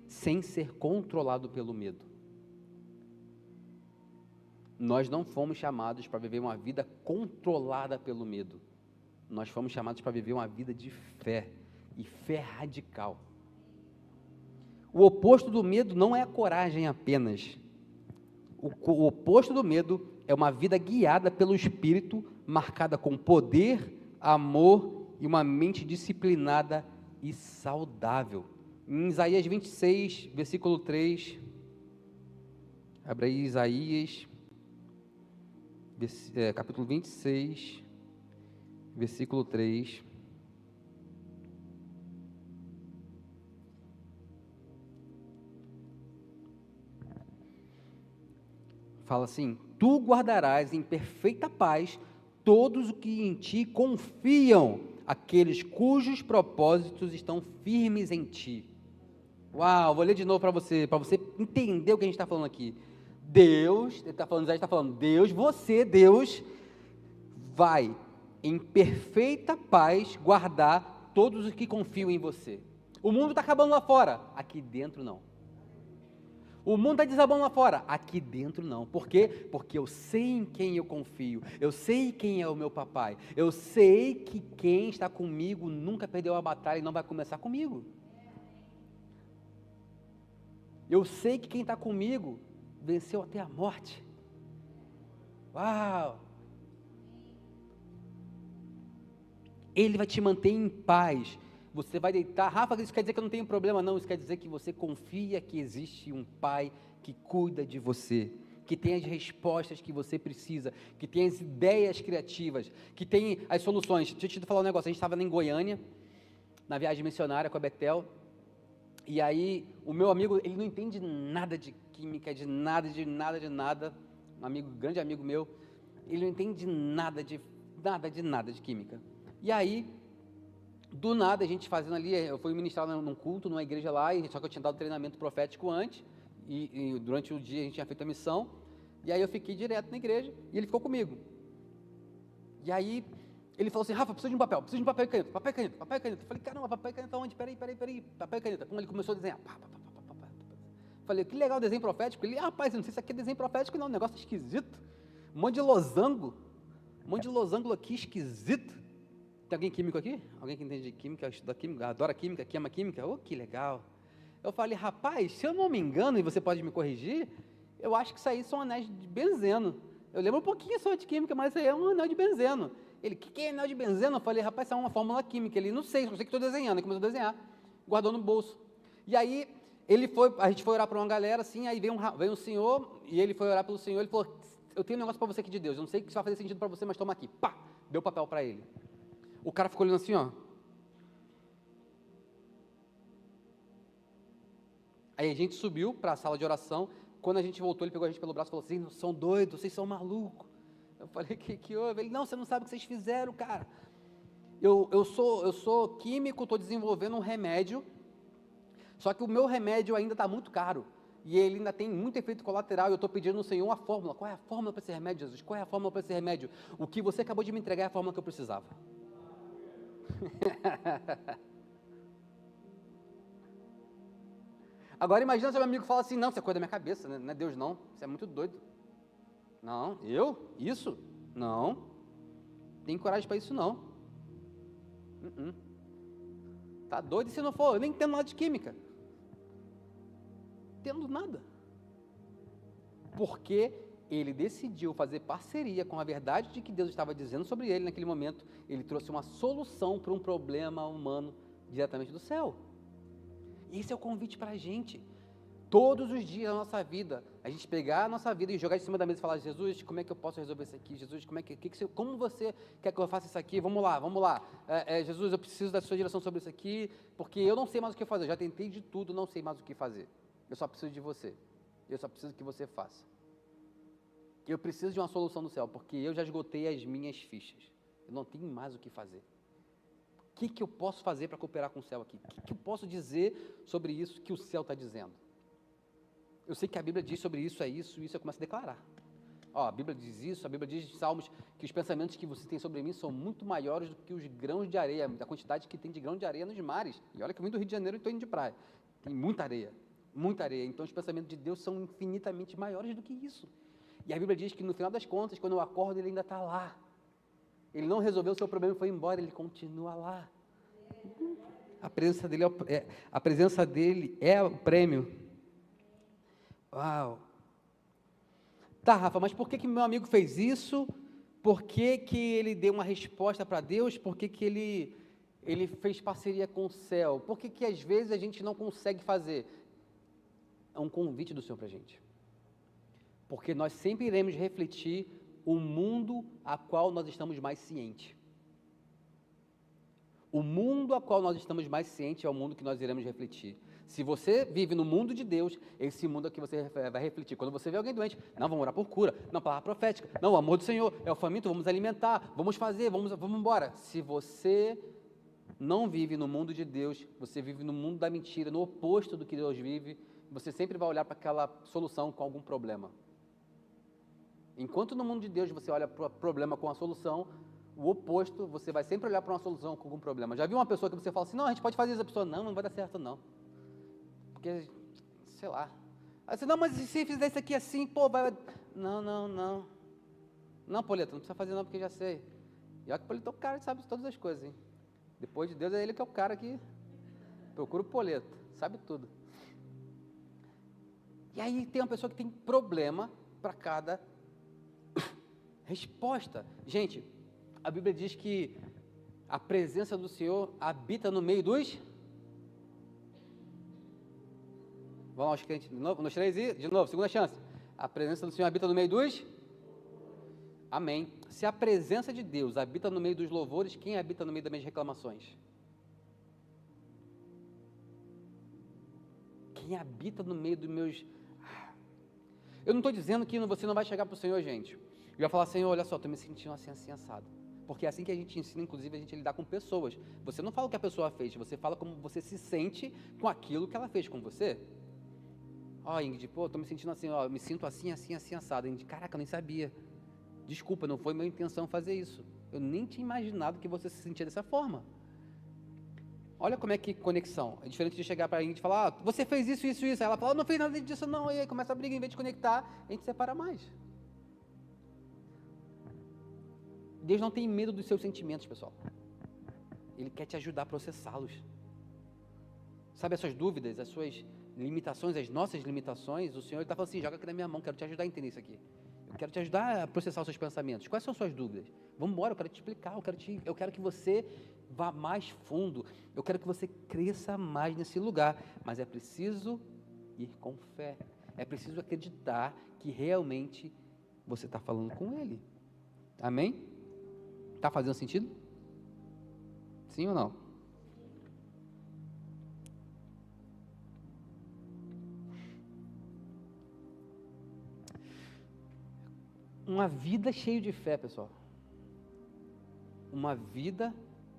sem ser controlado pelo medo. Nós não fomos chamados para viver uma vida controlada pelo medo. Nós fomos chamados para viver uma vida de fé, e fé radical. O oposto do medo não é a coragem apenas. O oposto do medo é uma vida guiada pelo Espírito, marcada com poder, amor e uma mente disciplinada e saudável. Em Isaías 26, versículo 3, abre aí Isaías, capítulo 26, versículo 3. Fala assim: tu guardarás em perfeita paz todos os que em ti confiam, aqueles cujos propósitos estão firmes em ti. Uau, vou ler de novo para você entender o que a gente está falando aqui. Deus, ele está falando, Isaías está falando, Deus vai em perfeita paz guardar todos os que confiam em você. O mundo está acabando lá fora, aqui dentro não. O mundo está desabando lá fora, aqui dentro não. Por quê? Porque eu sei em quem eu confio, eu sei quem é o meu papai, eu sei que quem está comigo nunca perdeu a batalha e não vai começar comigo. Eu sei que quem está comigo venceu até a morte. Uau! Ele vai te manter em paz. Você vai deitar, Rafa, isso quer dizer que eu não tenho problema, não, isso quer dizer que você confia que existe um pai que cuida de você, que tem as respostas que você precisa, que tem as ideias criativas, que tem as soluções. Deixa eu te falar um negócio, a gente estava em Goiânia, na viagem missionária com a Betel, e aí o meu amigo, ele não entende nada de química, de nada, grande amigo meu, ele não entende nada de química. E aí, do nada, a gente fazendo ali, eu fui ministrar num culto, numa igreja lá, só que eu tinha dado treinamento profético antes, e durante o dia a gente tinha feito a missão, e aí eu fiquei direto na igreja, e ele ficou comigo. E aí, ele falou assim: Rafa, preciso de um papel e caneta, papel e caneta. Eu falei: caramba, papel e caneta onde? Peraí, papel e caneta. Como ele começou a desenhar, falei: que legal, desenho profético. Ele: rapaz, eu não sei se aqui é desenho profético não, um negócio esquisito, um monte de losango aqui, esquisito. Tem alguém químico aqui? Alguém que entende de química, estuda química, adora química, que ama química? Oh, que legal. Eu falei: rapaz, se eu não me engano, e você pode me corrigir, eu acho que isso aí são anéis de benzeno. Eu lembro um pouquinho só de química, mas isso aí é um anel de benzeno. Ele: que é anel de benzeno? Eu falei: rapaz, isso é uma fórmula química. Ele: não sei, só sei que estou desenhando. Ele começou a desenhar, guardou no bolso. E aí, a gente foi orar para uma galera, assim, aí veio um senhor, e ele foi orar pelo senhor, ele falou: eu tenho um negócio para você aqui de Deus, eu não sei se vai fazer sentido para você, mas toma aqui. Pá, deu o papel para ele. O cara ficou olhando assim, ó. Aí a gente subiu para a sala de oração. Quando a gente voltou, ele pegou a gente pelo braço e falou assim: são doidos, vocês são malucos. Eu falei: que houve? Ele: não, você não sabe o que vocês fizeram, cara. Eu sou químico, estou desenvolvendo um remédio, só que o meu remédio ainda está muito caro. E ele ainda tem muito efeito colateral, eu estou pedindo no Senhor uma fórmula. Qual é a fórmula para esse remédio, Jesus? Qual é a fórmula para esse remédio? O que você acabou de me entregar é a fórmula que eu precisava. Agora imagina se meu amigo fala assim: não, isso é coisa da minha cabeça, né? Não é Deus não, você é muito doido. Não, isso? Não, tem coragem para isso não. Tá doido? E se não for? Eu nem entendo nada de química, entendo nada, porque ele decidiu fazer parceria com a verdade de que Deus estava dizendo sobre ele naquele momento. Ele trouxe uma solução para um problema humano diretamente do céu. Esse é o convite para a gente. Todos os dias da nossa vida, a gente pegar a nossa vida e jogar em cima da mesa e falar: Jesus, como é que eu posso resolver isso aqui? Jesus, como você quer que eu faça isso aqui? Vamos lá. Jesus, eu preciso da sua direção sobre isso aqui, porque eu não sei mais o que fazer. Eu já tentei de tudo, não sei mais o que fazer. Eu só preciso de você. Eu só preciso que você faça. Eu preciso de uma solução do céu, porque eu já esgotei as minhas fichas. Eu não tenho mais o que fazer. O que eu posso fazer para cooperar com o céu aqui? O que eu posso dizer sobre isso que o céu está dizendo? Eu sei que a Bíblia diz sobre isso, eu começo a declarar. A Bíblia diz isso, a Bíblia diz em Salmos que os pensamentos que você tem sobre mim são muito maiores do que os grãos de areia, da quantidade que tem de grão de areia nos mares. E olha que eu vim do Rio de Janeiro e estou indo de praia. Tem muita areia. Então os pensamentos de Deus são infinitamente maiores do que isso. E a Bíblia diz que no final das contas, quando eu acordo, ele ainda está lá. Ele não resolveu o seu problema e foi embora, ele continua lá. A presença dele é o prêmio. Uau! Tá, Rafa, mas por que meu amigo fez isso? Por que ele deu uma resposta para Deus? Por que ele fez parceria com o céu? Por que às vezes a gente não consegue fazer? É um convite do Senhor para a gente. Porque nós sempre iremos refletir o mundo a qual nós estamos mais cientes. O mundo a qual nós estamos mais cientes é o mundo que nós iremos refletir. Se você vive no mundo de Deus, esse mundo aqui você vai refletir. Quando você vê alguém doente, não, vamos orar por cura, não, palavra profética, não, o amor do Senhor, é o faminto, vamos alimentar, vamos fazer, vamos embora. Se você não vive no mundo de Deus, você vive no mundo da mentira, no oposto do que Deus vive, você sempre vai olhar para aquela solução com algum problema. Enquanto no mundo de Deus você olha para o problema com a solução, o oposto, você vai sempre olhar para uma solução com algum problema. Já viu uma pessoa que você fala assim, não, a gente pode fazer isso, a pessoa, não vai dar certo não. Porque, sei lá. Aí você, não, mas se fizer isso aqui assim, pô, vai... Não. Não, Poleta, não precisa fazer não, porque já sei. E olha que o Poleta é o cara que sabe todas as coisas, hein. Depois de Deus, é ele que é o cara que procura o Poleta, sabe tudo. E aí tem uma pessoa que tem problema para cada resposta. Gente, a Bíblia diz que a presença do Senhor habita no meio dos... Vamos lá, os crentes, de novo, nos 3 e, de novo, segunda chance. A presença do Senhor habita no meio dos... Amém. Se a presença de Deus habita no meio dos louvores, quem habita no meio das minhas reclamações? Quem habita no meio dos meus... Eu não estou dizendo que você não vai chegar para o Senhor, gente. E vai falar, Senhor, olha só, estou me sentindo assim, assim, assado. Porque é assim que a gente ensina, inclusive, a gente a lidar com pessoas. Você não fala o que a pessoa fez, você fala como você se sente com aquilo que ela fez com você. Ó, Ingrid, pô, estou me sentindo assim, ó, me sinto assim, assim, assim, assado. Ingrid, caraca, eu nem sabia. Desculpa, não foi minha intenção fazer isso. Eu nem tinha imaginado que você se sentia dessa forma. Olha como é que conexão. É diferente de chegar para a Ingrid e falar, você fez isso, isso, isso. Aí ela fala, não fiz nada disso não. E aí começa a briga, em vez de conectar, a gente separa mais. Deus não tem medo dos seus sentimentos, pessoal. Ele quer te ajudar a processá-los. Sabe as suas dúvidas, as suas limitações, as nossas limitações, o Senhor está falando assim, joga aqui na minha mão, quero te ajudar a entender isso aqui. Eu quero te ajudar a processar os seus pensamentos. Quais são as suas dúvidas? Vamos embora, eu quero te explicar, eu quero que você vá mais fundo, eu quero que você cresça mais nesse lugar, mas é preciso ir com fé, é preciso acreditar que realmente você está falando com Ele. Amém? Está fazendo sentido? Sim ou não? Uma vida cheia de fé, pessoal. Uma vida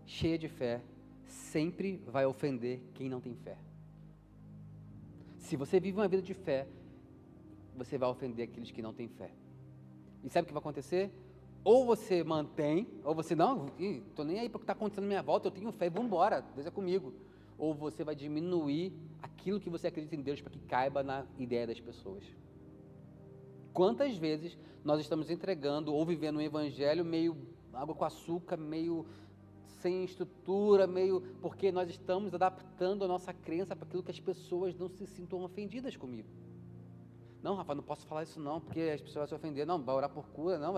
cheia de fé sempre vai ofender quem não tem fé. Se você vive uma vida de fé, você vai ofender aqueles que não têm fé. E sabe o que vai acontecer? Ou você mantém, ou você não, estou nem aí para o que está acontecendo na minha volta, eu tenho fé, vamos embora, Deus é comigo. Ou você vai diminuir aquilo que você acredita em Deus para que caiba na ideia das pessoas. Quantas vezes nós estamos entregando ou vivendo um evangelho meio água com açúcar, meio sem estrutura, meio porque nós estamos adaptando a nossa crença para aquilo que as pessoas não se sintam ofendidas comigo. Não, Rafa, não posso falar isso não, porque as pessoas vão se ofender. Não, vai orar por cura, não,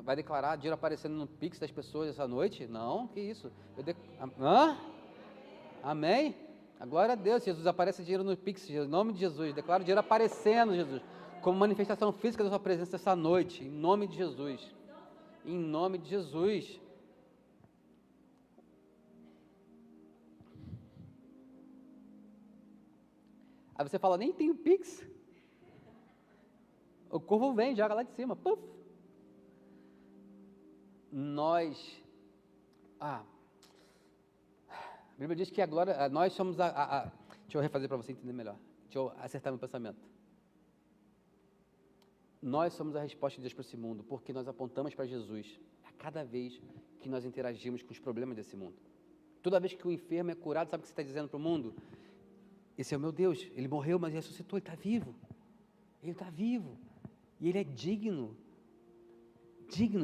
vai declarar dinheiro aparecendo no Pix das pessoas essa noite? Não, que isso? Amém? Glória a Deus, Jesus, aparece dinheiro no Pix, em nome de Jesus, declaro dinheiro aparecendo, Jesus, como manifestação física da sua presença essa noite, em nome de Jesus. Em nome de Jesus. Aí você fala, nem tem o Pix. O corvo vem, joga lá de cima. Puf. A Bíblia diz que a glória, nós somos deixa eu refazer para você entender melhor. Deixa eu acertar meu pensamento. Nós somos a resposta de Deus para esse mundo, porque nós apontamos para Jesus a cada vez que nós interagimos com os problemas desse mundo. Toda vez que o enfermo é curado, sabe o que você está dizendo para o mundo? Esse é o meu Deus, Ele morreu, mas ressuscitou, Ele está vivo. Ele está vivo. E ele é digno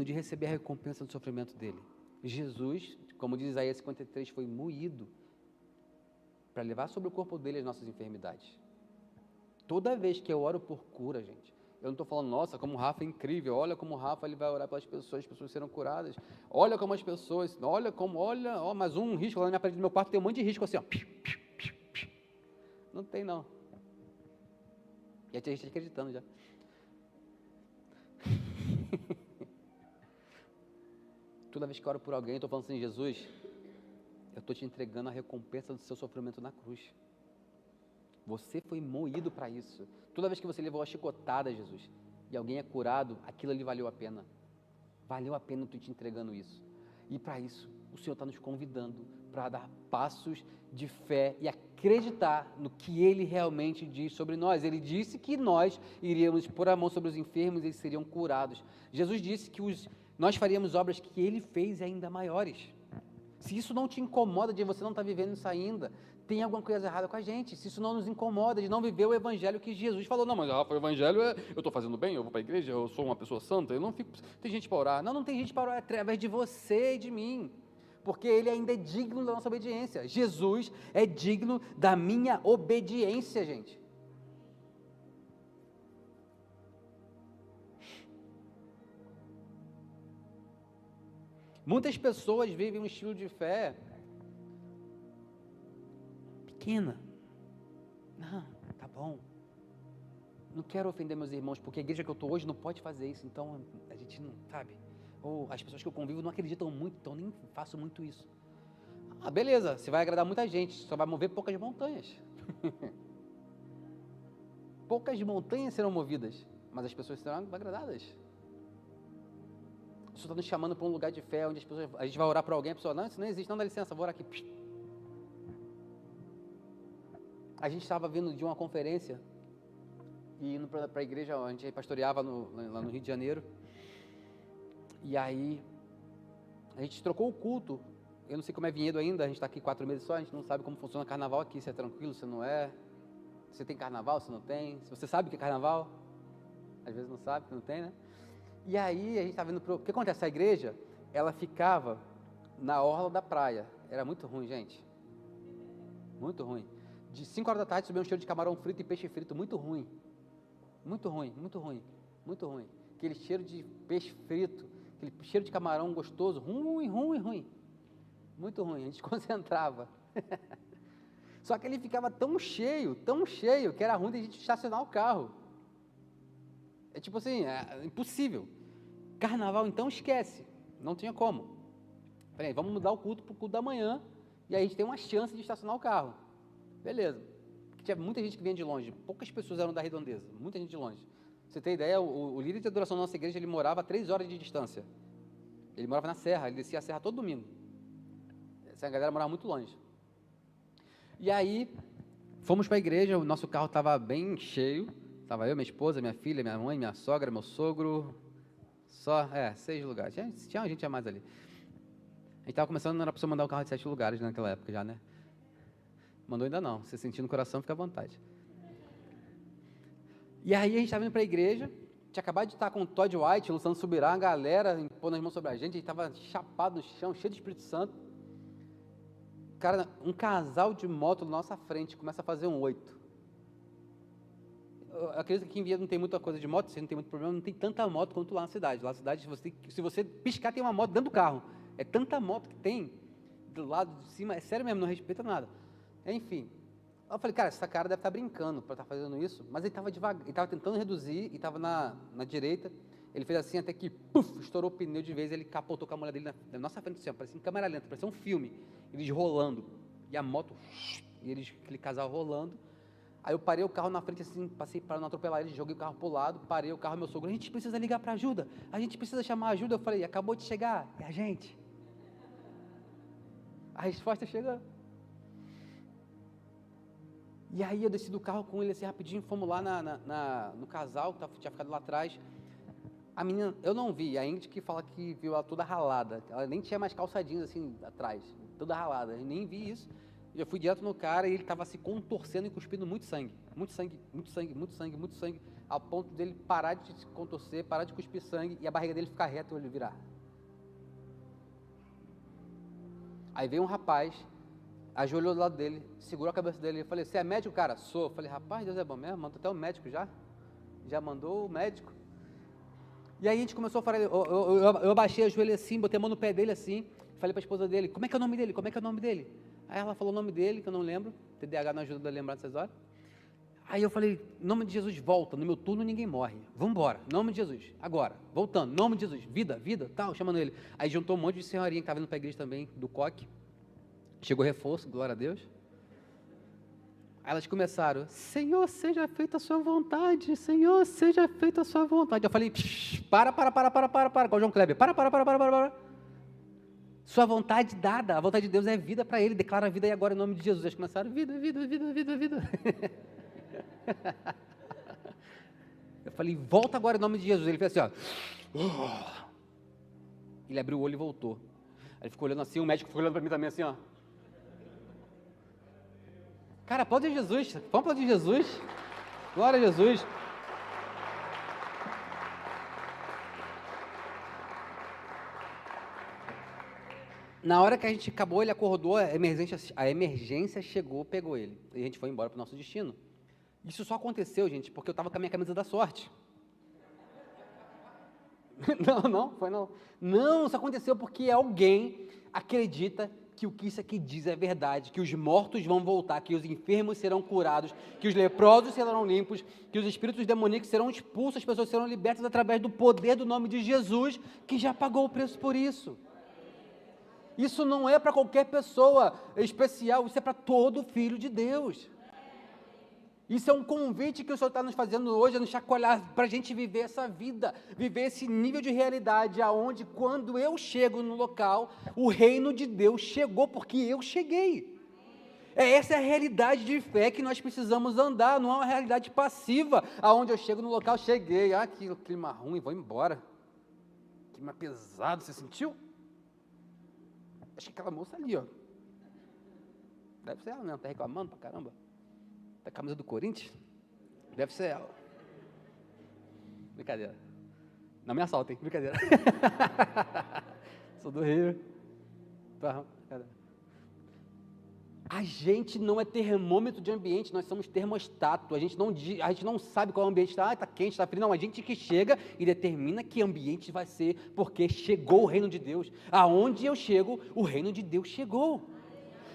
de receber a recompensa do sofrimento dele. Jesus, como diz Isaías 53, foi moído para levar sobre o corpo dele as nossas enfermidades. Toda vez que eu oro por cura, gente, eu não estou falando, nossa, como o Rafa é incrível, olha como o Rafa ele vai orar pelas pessoas, as pessoas serão curadas, olha como as pessoas, olha, mais um risco lá na minha parede do meu quarto, tem um monte de risco assim, ó. Não tem não. E a gente acreditando já. Toda vez que eu oro por alguém, eu estou falando assim, Jesus, eu estou te entregando a recompensa do seu sofrimento na cruz. Você foi moído para isso. Toda vez que você levou a chicotada, Jesus, e alguém é curado, aquilo ali valeu a pena. Valeu a pena eu estou te entregando isso. E para isso, o Senhor está nos convidando para dar passos de fé e acreditar no que Ele realmente diz sobre nós. Ele disse que nós iríamos pôr a mão sobre os enfermos e eles seriam curados. Jesus disse que nós faríamos obras que Ele fez ainda maiores. Se isso não te incomoda de você não estar vivendo isso ainda, tem alguma coisa errada com a gente. Se isso não nos incomoda de não viver o evangelho que Jesus falou, não, mas Rafa, o evangelho é, eu estou fazendo bem, eu vou para a igreja, eu sou uma pessoa santa, eu não fico, tem gente para orar. Não tem gente para orar, é através de você e de mim, porque Ele ainda é digno da nossa obediência. Jesus é digno da minha obediência, gente. Muitas pessoas vivem um estilo de fé pequena. Não, tá bom. Não quero ofender meus irmãos, porque a igreja que eu estou hoje não pode fazer isso, então a gente não, sabe? Ou as pessoas que eu convivo não acreditam muito, então nem faço muito isso. Ah, beleza, você vai agradar muita gente, só vai mover poucas montanhas. Poucas montanhas serão movidas, mas as pessoas serão agradadas. O Senhor está nos chamando para um lugar de fé, onde a gente vai orar para alguém, a pessoa, não, isso não existe, não, dá licença, vou orar aqui. A gente estava vindo de uma conferência e indo para a igreja, a gente pastoreava lá no Rio de Janeiro, e aí a gente trocou o culto. Eu não sei como é Vinhedo ainda, a gente está aqui 4 meses só, a gente não sabe como funciona carnaval aqui, se é tranquilo, se não é, se tem carnaval, se não tem, se você sabe o que é carnaval, às vezes não sabe, não tem, né? E aí a gente estava indo o que acontece? A igreja, ela ficava na orla da praia, era muito ruim, gente, muito ruim. De 5 horas da tarde subia um cheiro de camarão frito e peixe frito, muito ruim, muito ruim, muito ruim, muito ruim. Aquele cheiro de peixe frito, aquele cheiro de camarão gostoso, ruim, muito ruim, a gente concentrava. Só que ele ficava tão cheio, que era ruim de a gente estacionar o carro. É tipo assim, é impossível. Carnaval então esquece, não tinha como. Peraí, vamos mudar o culto para o culto da manhã, e aí a gente tem uma chance de estacionar o carro. Beleza. Tinha muita gente que vinha de longe, poucas pessoas eram da Redondeza, muita gente de longe. Pra você ter ideia, o líder de adoração da nossa igreja, ele morava a 3 horas de distância. Ele morava na serra, ele descia a serra todo domingo. Essa galera morava muito longe. E aí, fomos para a igreja, o nosso carro estava bem cheio, estava eu, minha esposa, minha filha, minha mãe, minha sogra, meu sogro, 6 lugares, tinha gente a mais ali. A gente estava começando, não era para você mandar um carro de 7 lugares naquela época já, né? Mandou ainda não, se sentir no coração, fica à vontade. E aí a gente estava indo para a igreja, tinha acabado de estar com o Todd White, Luciano Subirá, a galera impondo as mãos sobre a gente estava chapado no chão, cheio de Espírito Santo. Cara, um casal de moto na nossa frente começa a fazer um 8. Eu acredito que aqui em Via não tem muita coisa de moto, você não tem muito problema, não tem tanta moto quanto lá na cidade. Lá na cidade, se você piscar, tem uma moto dentro do carro. É tanta moto que tem do lado de cima, é sério mesmo, não respeita nada. Enfim, eu falei, cara, essa cara deve estar brincando para estar fazendo isso, mas ele estava devagar, ele estava tentando reduzir e estava na direita, ele fez assim até que, puf, estourou o pneu de vez, ele capotou com a mulher dele na nossa frente, assim, parecia em câmera lenta, parecia um filme, eles rolando, e a moto, e aquele casal rolando. Aí eu parei o carro na frente assim, passei para não atropelar eles, joguei o carro para o lado, parei o carro, meu sogro, a gente precisa ligar para ajuda, a gente precisa chamar ajuda. Eu falei, acabou de chegar, é a gente. A resposta chegou. E aí eu desci do carro com ele assim rapidinho, fomos lá no casal, que tinha ficado lá atrás. A menina, eu não vi, a Ingrid que fala que viu ela toda ralada, ela nem tinha mais calçadinhos assim atrás, toda ralada, eu nem vi isso. Eu fui direto no cara e ele estava se contorcendo e cuspindo muito sangue. ao ponto dele parar de se contorcer, parar de cuspir sangue e a barriga dele ficar reta e o olho virar. Aí veio um rapaz, ajoelhou do lado dele, segurou a cabeça dele e falei, você é médico, cara? Sou. Eu falei, rapaz, Deus é bom mesmo, mandou até o médico já mandou o médico. E aí a gente começou a falar, eu abaixei a joelho assim, botei a mão no pé dele assim, falei para a esposa dele, como é que é o nome dele? Como é que é o nome dele? Aí ela falou o nome dele, que eu não lembro, TDAH não ajuda a lembrar dessas horas. Aí eu falei, em nome de Jesus, volta, no meu turno ninguém morre, vamos embora, em nome de Jesus, agora, voltando, em nome de Jesus, vida, tal, chamando ele. Aí juntou um monte de senhorinha que estava indo para a igreja também, do coque, chegou reforço, glória a Deus. Aí elas começaram, Senhor, seja feita a sua vontade, Senhor, seja feita a sua vontade. Eu falei, para, igual o João Kleber, para. Sua vontade dada, a vontade de Deus é vida para ele, declara a vida aí agora em nome de Jesus. Eles começaram, vida. Eu falei, volta agora em nome de Jesus. Ele fez assim, ó. Ele abriu o olho e voltou. Aí ele ficou olhando assim, o médico ficou olhando para mim também assim, ó. Cara, aplaude Jesus, vamos aplaudir Jesus. Glória a Jesus. Na hora que a gente acabou, ele acordou, a emergência chegou, pegou ele. E a gente foi embora para o nosso destino. Isso só aconteceu, gente, porque eu estava com a minha camisa da sorte. Não, foi não. Não, isso aconteceu porque alguém acredita que o que isso aqui diz é verdade, que os mortos vão voltar, que os enfermos serão curados, que os leprosos serão limpos, que os espíritos demoníacos serão expulsos, as pessoas serão libertas através do poder do nome de Jesus, que já pagou o preço por isso. Isso não é para qualquer pessoa especial, isso é para todo filho de Deus. Isso é um convite que o Senhor está nos fazendo hoje, a nos chacoalhar, para a gente viver essa vida, viver esse nível de realidade, aonde quando eu chego no local, o reino de Deus chegou, porque eu cheguei. Essa é a realidade de fé que nós precisamos andar, não é uma realidade passiva, aonde eu chego no local, cheguei, que clima ruim, vou embora. Clima pesado, você sentiu? Acho que aquela moça ali, ó. Deve ser ela mesmo, está reclamando pra caramba. Da camisa do Corinthians? Deve ser ela. Brincadeira. Não me assaltem, brincadeira. Sou do Rio. A gente não é termômetro de ambiente, nós somos termostato. A gente não sabe qual ambiente está, está quente, está frio. Não, a gente que chega e determina que ambiente vai ser, porque chegou o reino de Deus. Aonde eu chego, o reino de Deus chegou.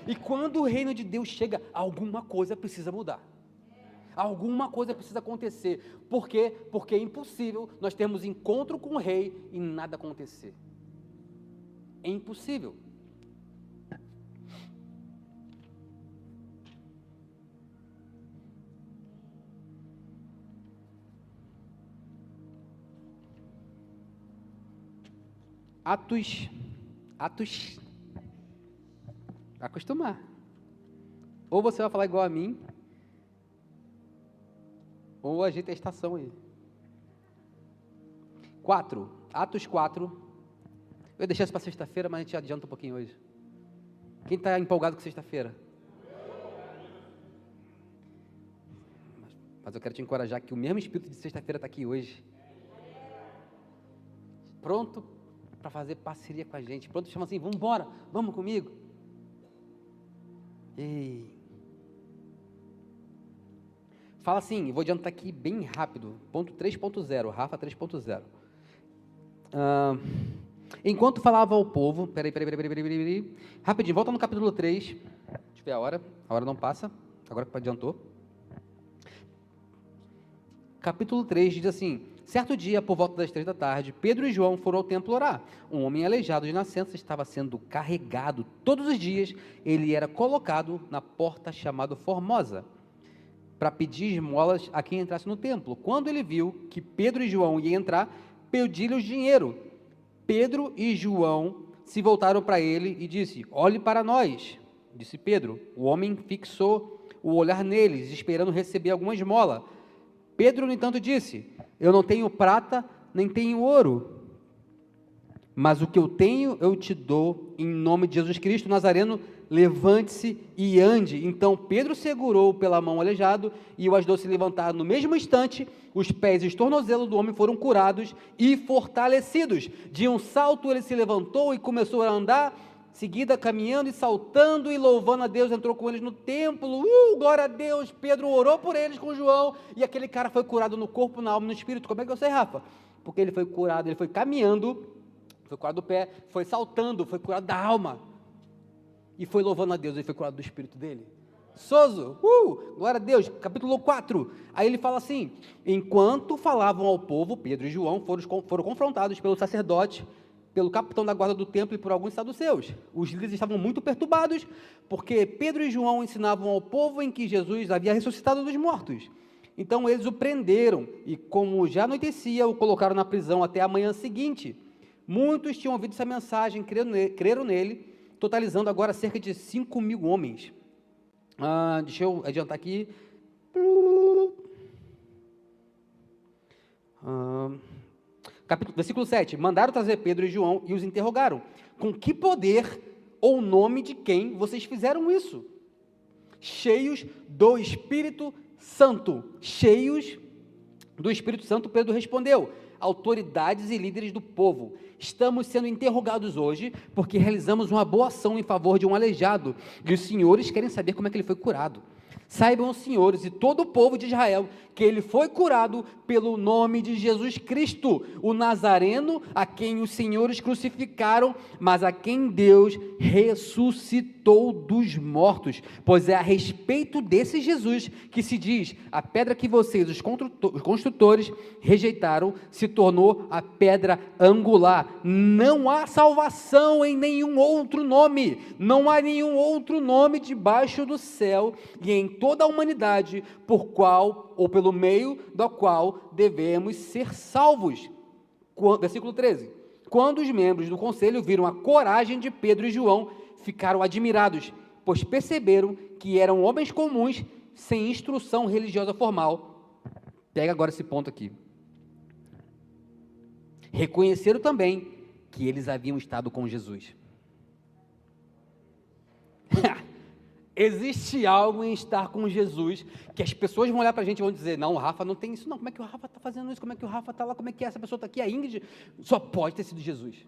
E quando o reino de Deus chega, alguma coisa precisa mudar. Alguma coisa precisa acontecer. Por quê? Porque é impossível nós termos encontro com o rei e nada acontecer. É impossível. Acostumar. Ou você vai falar igual a mim, ou ajeita a estação aí. 4, Atos 4. Eu ia deixar isso para sexta-feira, mas a gente adianta um pouquinho hoje. Quem está empolgado com sexta-feira? Mas eu quero te encorajar que o mesmo espírito de sexta-feira está aqui hoje. Pronto para fazer parceria com a gente. Pronto, chama assim, vamos embora, vamos comigo. E fala assim, vou adiantar aqui bem rápido, ponto 3.0, Rafa 3.0. Enquanto falava ao povo, peraí, rapidinho, volta no capítulo 3, deixa eu ver a hora não passa, agora que adiantou. Capítulo 3 diz assim, certo dia, por volta das 3 da tarde, Pedro e João foram ao templo orar. Um homem aleijado de nascença estava sendo carregado todos os dias, ele era colocado na porta chamada Formosa, para pedir esmolas a quem entrasse no templo. Quando ele viu que Pedro e João iam entrar, pediu-lhes dinheiro. Pedro e João se voltaram para ele e disse, olhe para nós, disse Pedro. O homem fixou o olhar neles, esperando receber alguma esmola. Pedro, no entanto, disse, eu não tenho prata, nem tenho ouro, mas o que eu tenho, eu te dou, em nome de Jesus Cristo Nazareno, levante-se e ande. Então Pedro segurou pela mão o aleijado e o ajudou a se levantar. No mesmo instante, os pés e os tornozelos do homem foram curados e fortalecidos. De um salto ele se levantou e começou a andar, seguida caminhando e saltando e louvando a Deus, entrou com eles no templo, glória a Deus. Pedro orou por eles com João, e aquele cara foi curado no corpo, na alma e no espírito. Como é que eu sei, Rafa? Porque ele foi curado, ele foi caminhando, foi curado do pé, foi saltando, foi curado da alma, e foi louvando a Deus, ele foi curado do espírito dele. Sozo, glória a Deus. Capítulo 4, aí ele fala assim: enquanto falavam ao povo, Pedro e João foram confrontados pelo sacerdote, pelo capitão da guarda do templo e por alguns saduceus. Os líderes estavam muito perturbados, porque Pedro e João ensinavam ao povo em que Jesus havia ressuscitado dos mortos. Então eles o prenderam, e como já anoitecia, o colocaram na prisão até a manhã seguinte. Muitos tinham ouvido essa mensagem, creram nele, totalizando agora cerca de 5.000 homens. Deixa eu adiantar aqui. Versículo 7, mandaram trazer Pedro e João e os interrogaram: com que poder ou nome de quem vocês fizeram isso? Cheios do Espírito Santo. Cheios do Espírito Santo, Pedro respondeu: autoridades e líderes do povo, estamos sendo interrogados hoje porque realizamos uma boa ação em favor de um aleijado, e os senhores querem saber como é que ele foi curado. Saibam os senhores e todo o povo de Israel que ele foi curado pelo nome de Jesus Cristo, o Nazareno, a quem os senhores crucificaram, mas a quem Deus ressuscitou dos mortos. Pois é a respeito desse Jesus que se diz: a pedra que vocês, os construtores, rejeitaram, se tornou a pedra angular. Não há salvação em nenhum outro nome, não há nenhum outro nome debaixo do céu e em toda a humanidade, por qual, ou pelo meio do qual devemos ser salvos. Versículo 13, quando os membros do conselho viram a coragem de Pedro e João, ficaram admirados, pois perceberam que eram homens comuns, sem instrução religiosa formal. Pega agora esse ponto aqui. Reconheceram também que eles haviam estado com Jesus. Existe algo em estar com Jesus, que as pessoas vão olhar para a gente e vão dizer: não, o Rafa não tem isso não, como é que o Rafa está fazendo isso, como é que o Rafa está lá, como é que essa pessoa está aqui, a Ingrid, só pode ter sido Jesus.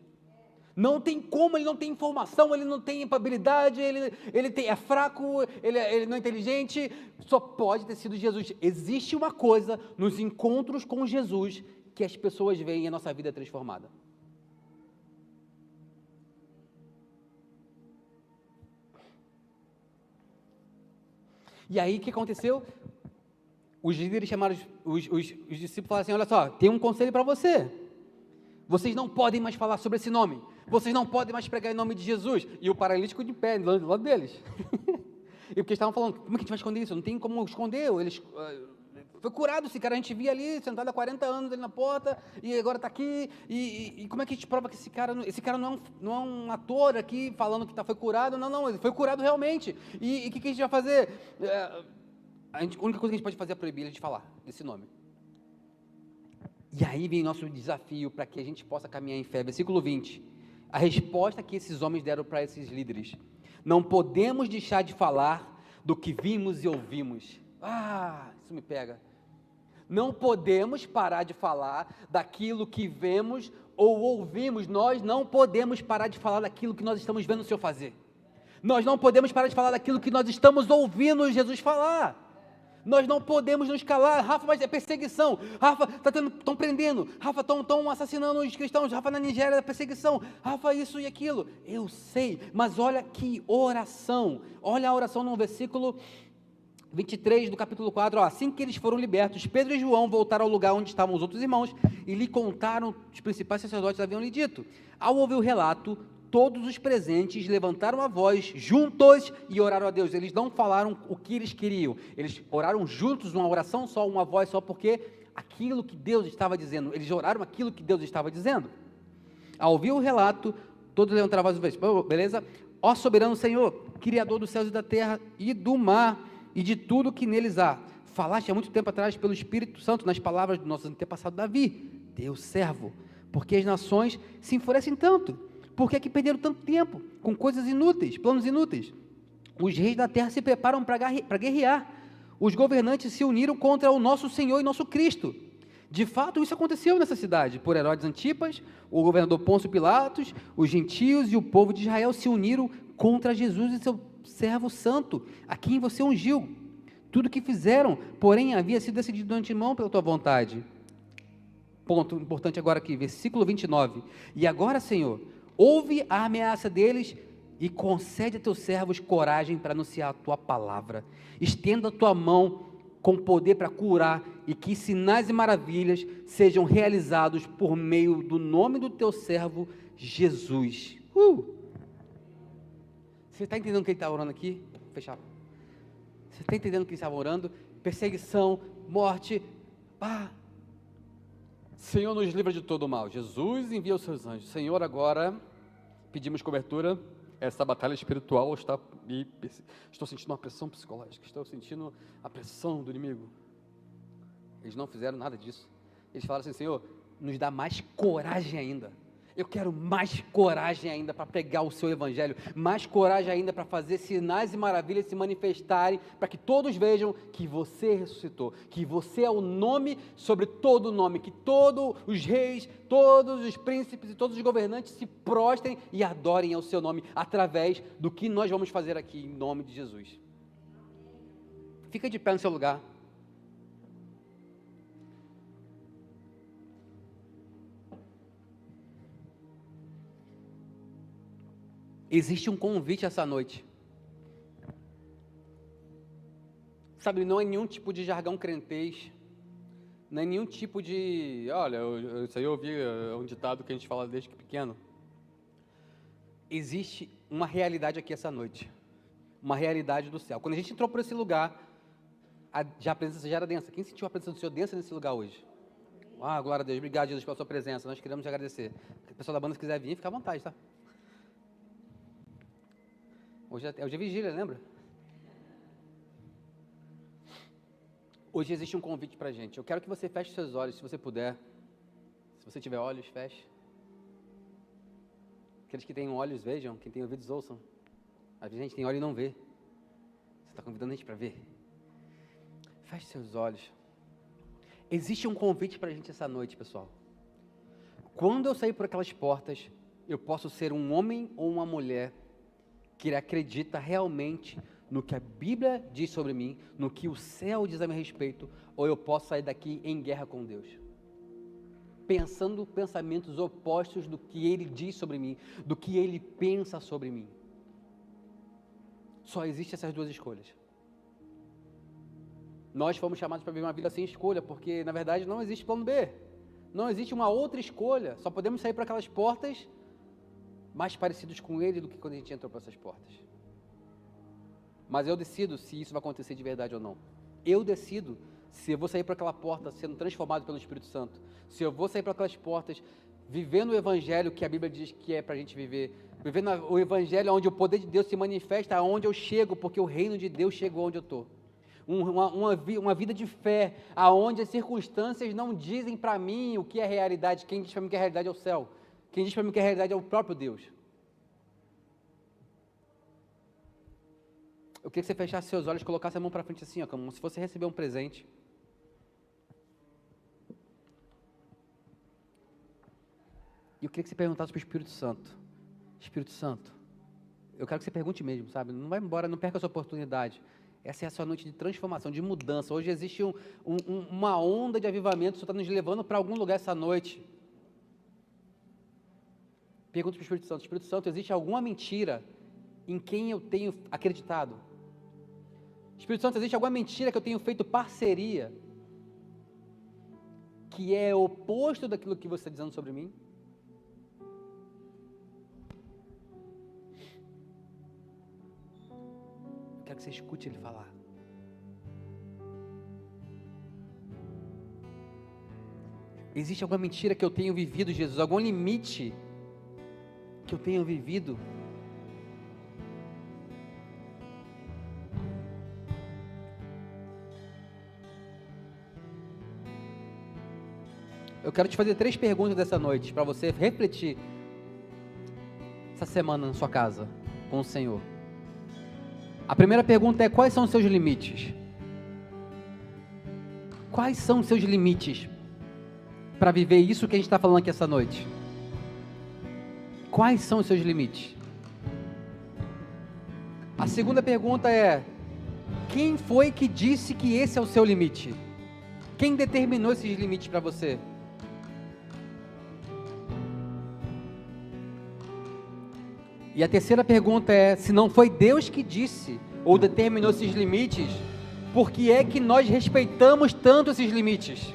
Não tem como, ele não tem informação, ele não tem habilidade, é fraco, ele não é inteligente, só pode ter sido Jesus. Existe uma coisa nos encontros com Jesus que as pessoas veem e a nossa vida é transformada. E aí o que aconteceu? Os líderes chamaram os discípulos e falaram assim: olha só, tem um conselho para você, vocês não podem mais falar sobre esse nome, vocês não podem mais pregar em nome de Jesus. E o paralítico de pé, do lado deles. E porque eles estavam falando: como é que a gente vai esconder isso? Não tem como esconder. Foi curado esse cara, a gente via ali, sentado há 40 anos ali na porta, e agora está aqui, e como é que a gente prova que esse cara não é um ator aqui, falando que foi curado? Não, ele foi curado realmente. E o que a gente vai fazer? A única coisa que a gente pode fazer é proibir ele de falar desse nome. E aí vem nosso desafio para que a gente possa caminhar em fé. Versículo 20, a resposta que esses homens deram para esses líderes: não podemos deixar de falar do que vimos e ouvimos. Isso me pega. Não podemos parar de falar daquilo que vemos ou ouvimos. Nós não podemos parar de falar daquilo que nós estamos vendo o Senhor fazer. Nós não podemos parar de falar daquilo que nós estamos ouvindo Jesus falar. Nós não podemos nos calar. Rafa, mas é perseguição. Rafa, estão prendendo. Rafa, estão assassinando os cristãos. Rafa, na Nigéria é perseguição. Rafa, isso e aquilo. Eu sei, mas olha que oração. Olha a oração no versículo 23 do capítulo 4, assim que eles foram libertos, Pedro e João voltaram ao lugar onde estavam os outros irmãos e lhe contaram, os principais sacerdotes haviam lhe dito. Ao ouvir o relato, todos os presentes levantaram a voz juntos e oraram a Deus. Eles não falaram o que eles queriam, eles oraram juntos, uma oração só, uma voz só, porque aquilo que Deus estava dizendo, eles oraram aquilo que Deus estava dizendo. Ao ouvir o relato, todos levantaram a voz e disseram: beleza? Ó soberano Senhor, Criador dos céus e da terra e do mar, e de tudo que neles há, falaste há muito tempo atrás pelo Espírito Santo nas palavras do nosso antepassado Davi, teu servo, porque as nações se enfurecem tanto, porque é que perderam tanto tempo com coisas inúteis, planos inúteis. Os reis da terra se preparam para guerrear. Os governantes se uniram contra o nosso Senhor e nosso Cristo. De fato, isso aconteceu nessa cidade. Por Herodes Antipas, o governador Pôncio Pilatos, os gentios e o povo de Israel se uniram contra Jesus e seu servo santo, a quem você ungiu. Tudo o que fizeram, porém, havia sido decidido de antemão pela tua vontade. Ponto importante agora aqui, versículo 29. E agora, Senhor, ouve a ameaça deles e concede a teus servos coragem para anunciar a tua palavra. Estenda a tua mão com poder para curar, e que sinais e maravilhas sejam realizados por meio do nome do teu servo Jesus. Você está entendendo o que ele está orando aqui? Vou fechar. Você está entendendo o que ele estava orando? Perseguição, morte. Senhor, nos livra de todo o mal. Jesus envia os seus anjos. Senhor, agora pedimos cobertura. Essa batalha espiritual estou sentindo uma pressão psicológica, estou sentindo a pressão do inimigo. Eles não fizeram nada disso. Eles falaram assim: Senhor, nos dá mais coragem ainda. Eu quero mais coragem ainda para pregar o seu evangelho, mais coragem ainda para fazer sinais e maravilhas se manifestarem, para que todos vejam que você ressuscitou, que você é o nome sobre todo nome, que todos os reis, todos os príncipes e todos os governantes se prostrem e adorem ao seu nome, através do que nós vamos fazer aqui, em nome de Jesus. Fica de pé no seu lugar. Existe um convite essa noite. Sabe, não é nenhum tipo de jargão crentez, não é nenhum tipo de... Olha, isso aí eu ouvi um ditado que a gente fala desde que pequeno. Existe uma realidade aqui essa noite, uma realidade do céu. Quando a gente entrou por esse lugar, a presença já era densa. Quem sentiu a presença do Senhor densa nesse lugar hoje? Glória a Deus, obrigado, Jesus, pela sua presença, nós queremos te agradecer. Se o pessoal da banda se quiser vir, fica à vontade, tá? Hoje é vigília, lembra? Hoje existe um convite para a gente. Eu quero que você feche seus olhos, se você puder. Se você tiver olhos, feche. Aqueles que têm olhos, vejam. Quem tem ouvidos, ouçam. Às vezes a gente tem olho e não vê. Você está convidando a gente para ver. Feche seus olhos. Existe um convite para a gente essa noite, pessoal. Quando eu sair por aquelas portas, eu posso ser um homem ou uma mulher que acredita realmente no que a Bíblia diz sobre mim, no que o céu diz a meu respeito, ou eu posso sair daqui em guerra com Deus, pensando pensamentos opostos do que Ele diz sobre mim, do que Ele pensa sobre mim. Só existem essas duas escolhas. Nós fomos chamados para viver uma vida sem escolha, porque na verdade não existe plano B, não existe uma outra escolha, só podemos sair por aquelas portas mais parecidos com Ele do que quando a gente entrou por essas portas. Mas eu decido se isso vai acontecer de verdade ou não. Eu decido se eu vou sair por aquela porta sendo transformado pelo Espírito Santo, se eu vou sair por aquelas portas vivendo o Evangelho que a Bíblia diz que é para a gente viver, vivendo o Evangelho onde o poder de Deus se manifesta aonde eu chego, porque o reino de Deus chegou onde eu estou. Uma vida de fé, aonde as circunstâncias não dizem para mim o que é realidade. Quem diz para mim que a realidade é o céu. Quem diz para mim que a realidade é o próprio Deus. Eu queria que você fechasse seus olhos e colocasse a mão para frente assim, ó, como se fosse receber um presente. E eu queria que você perguntasse para o Espírito Santo. Espírito Santo, eu quero que você pergunte mesmo, sabe? Não vai embora, não perca a sua oportunidade. Essa é a sua noite de transformação, de mudança. Hoje existe uma onda de avivamento, o Senhor está nos levando para algum lugar essa noite. Pergunta para o Espírito Santo, existe alguma mentira em quem eu tenho acreditado? Espírito Santo, existe alguma mentira que eu tenho feito parceria, que é oposto daquilo que você está dizendo sobre mim? Quero que você escute Ele falar. Existe alguma mentira que eu tenho vivido, Jesus? Algum limite que eu tenho vivido? Eu quero te fazer 3 perguntas dessa noite, para você refletir essa semana na sua casa, com o Senhor. A primeira pergunta é: quais são os seus limites? Quais são os seus limites para viver isso que a gente está falando aqui essa noite? Quais são os seus limites? A segunda pergunta é: quem foi que disse que esse é o seu limite? Quem determinou esses limites para você? E a terceira pergunta é: se não foi Deus que disse ou determinou esses limites, por que é que nós respeitamos tanto esses limites?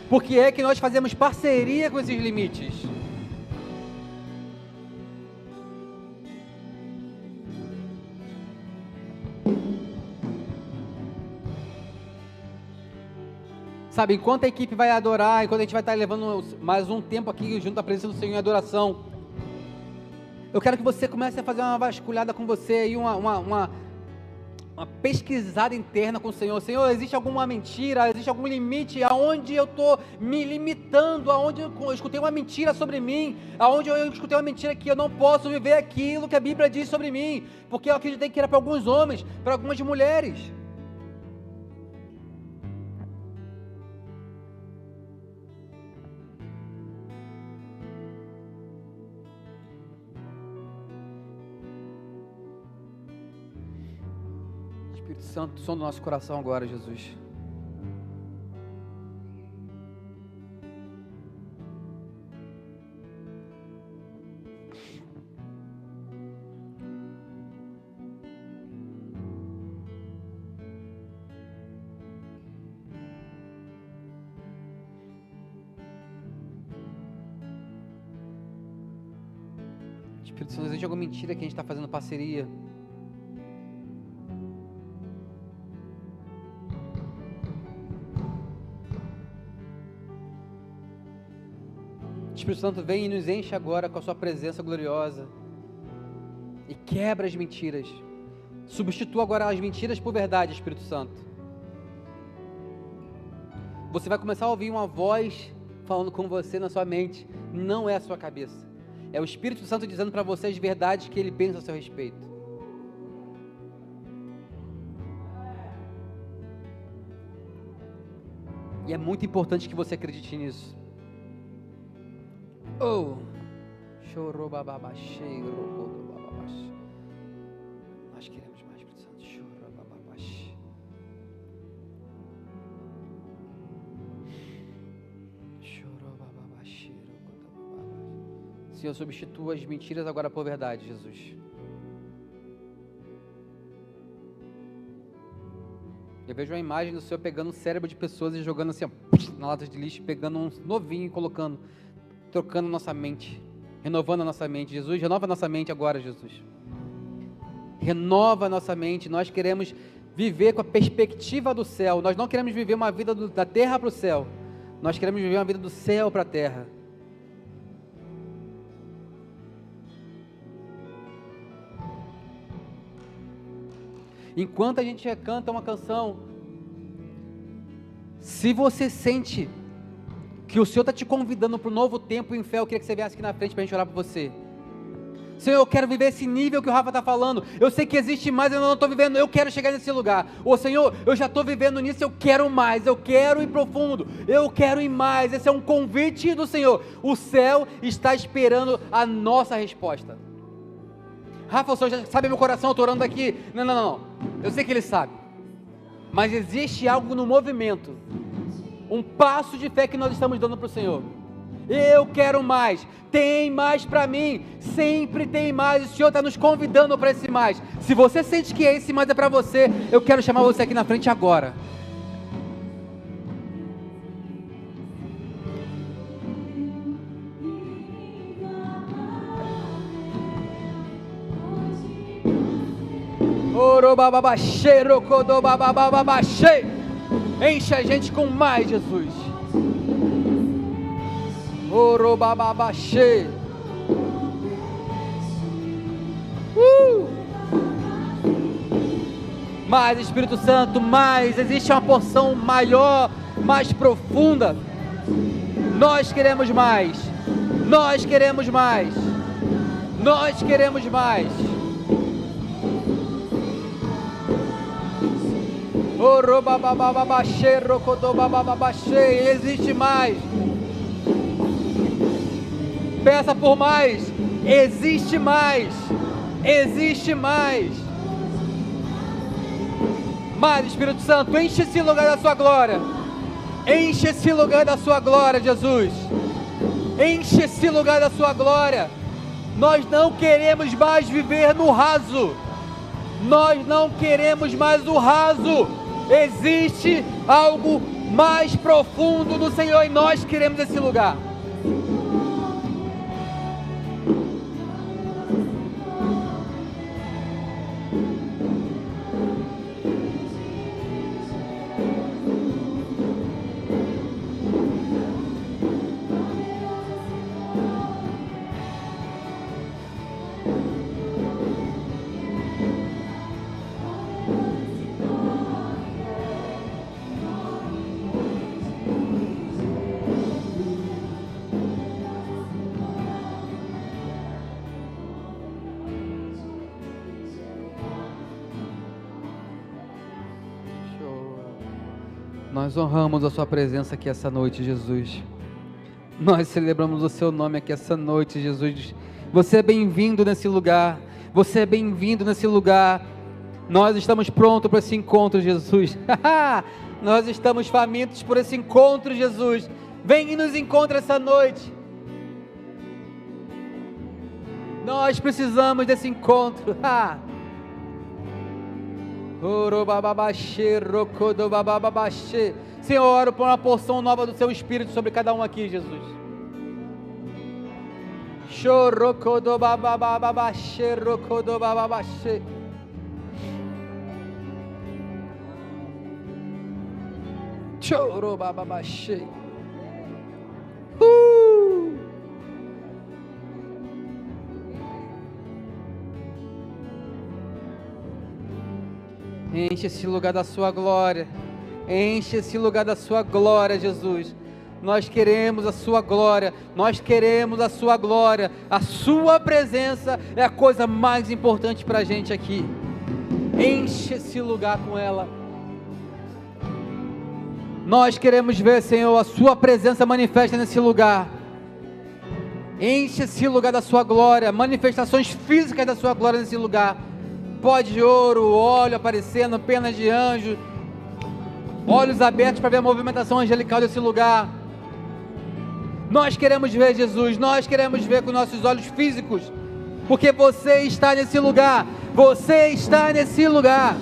Por que é que nós fazemos parceria com esses limites? Sabe, enquanto a equipe vai adorar, enquanto a gente vai estar levando mais um tempo aqui junto à presença do Senhor em adoração, eu quero que você comece a fazer uma vasculhada com você aí, uma pesquisada interna com o Senhor. Senhor, existe alguma mentira, existe algum limite, aonde eu estou me limitando, aonde eu escutei uma mentira sobre mim, aonde eu escutei uma mentira que eu não posso viver aquilo que a Bíblia diz sobre mim, porque eu acreditei que era para alguns homens, para algumas mulheres. Espírito Santo, som do nosso coração agora, Jesus. Espírito Santo, existe alguma mentira que a gente está fazendo parceria? Espírito Santo, vem e nos enche agora com a sua presença gloriosa e quebra as mentiras. Substitua agora as mentiras por verdade, Espírito Santo. Você vai começar a ouvir uma voz falando com você na sua mente, não é a sua cabeça. É o Espírito Santo dizendo para você as verdades que ele pensa a seu respeito. E é muito importante que você acredite nisso. Oh, chorobababachei, rocodobababache. Nós queremos mais, Espírito Santo. Chorobababache. Chorobababache, rocodobababache. Senhor, substitua as mentiras agora por verdade, Jesus. Eu vejo uma imagem do Senhor pegando um cérebro de pessoas e jogando assim, ó, na lata de lixo, pegando um novinho e colocando, trocando nossa mente, renovando a nossa mente. Jesus, renova a nossa mente agora, Jesus. Renova a nossa mente. Nós queremos viver com a perspectiva do céu. Nós não queremos viver uma vida da terra para o céu. Nós queremos viver uma vida do céu para a terra. Enquanto a gente canta uma canção, se você sente que o Senhor está te convidando para um novo tempo em fé, eu queria que você viesse aqui na frente para a gente orar por você. Senhor, eu quero viver esse nível que o Rafa está falando. Eu sei que existe mais, eu não estou vivendo, eu quero chegar nesse lugar. Ô Senhor, eu já estou vivendo nisso, eu quero mais, eu quero ir profundo, eu quero ir mais. Esse é um convite do Senhor. O céu está esperando a nossa resposta. Rafa, o Senhor já sabe meu coração, eu estou orando aqui. Não. Eu sei que Ele sabe. Mas existe algo no movimento. Um passo de fé que nós estamos dando para o Senhor. Eu quero mais. Tem mais para mim. Sempre tem mais. O Senhor está nos convidando para esse mais. Se você sente que esse mais é para você, eu quero chamar você aqui na frente agora. Orobababaxê, rocodobabababaxê. Enche a gente com mais, Jesus. Orobababaxê. Mais, Espírito Santo, mais. Existe uma porção maior, mais profunda. Nós queremos mais. Nós queremos mais. Nós queremos mais. Existe mais. Peça por mais. Existe mais. Existe mais. Mais, Espírito Santo, enche esse lugar da sua glória. Enche esse lugar da sua glória, Jesus. Enche esse lugar da sua glória. Nós não queremos mais viver no raso. Nós não queremos mais o raso. Existe algo mais profundo no Senhor e nós queremos esse lugar. Nós honramos a sua presença aqui essa noite, Jesus. Nós celebramos o seu nome aqui essa noite, Jesus. Você é bem-vindo nesse lugar. Você é bem-vindo nesse lugar. Nós estamos prontos para esse encontro, Jesus. Nós estamos famintos por esse encontro, Jesus. Vem e nos encontra essa noite. Nós precisamos desse encontro. Senhor, eu oro por uma porção nova do seu Espírito sobre cada um aqui, Jesus. Enche esse lugar da sua glória. Enche esse lugar da sua glória, Jesus. Nós queremos a sua glória. Nós queremos a sua glória. A sua presença é a coisa mais importante para a gente aqui. Enche esse lugar com ela. Nós queremos ver, Senhor, a sua presença manifesta nesse lugar. Enche esse lugar da sua glória. Manifestações físicas da sua glória nesse lugar. Pó de ouro, óleo aparecendo, penas de anjo, olhos abertos para ver a movimentação angelical desse lugar. Nós queremos ver, Jesus, nós queremos ver com nossos olhos físicos, porque você está nesse lugar, você está nesse lugar.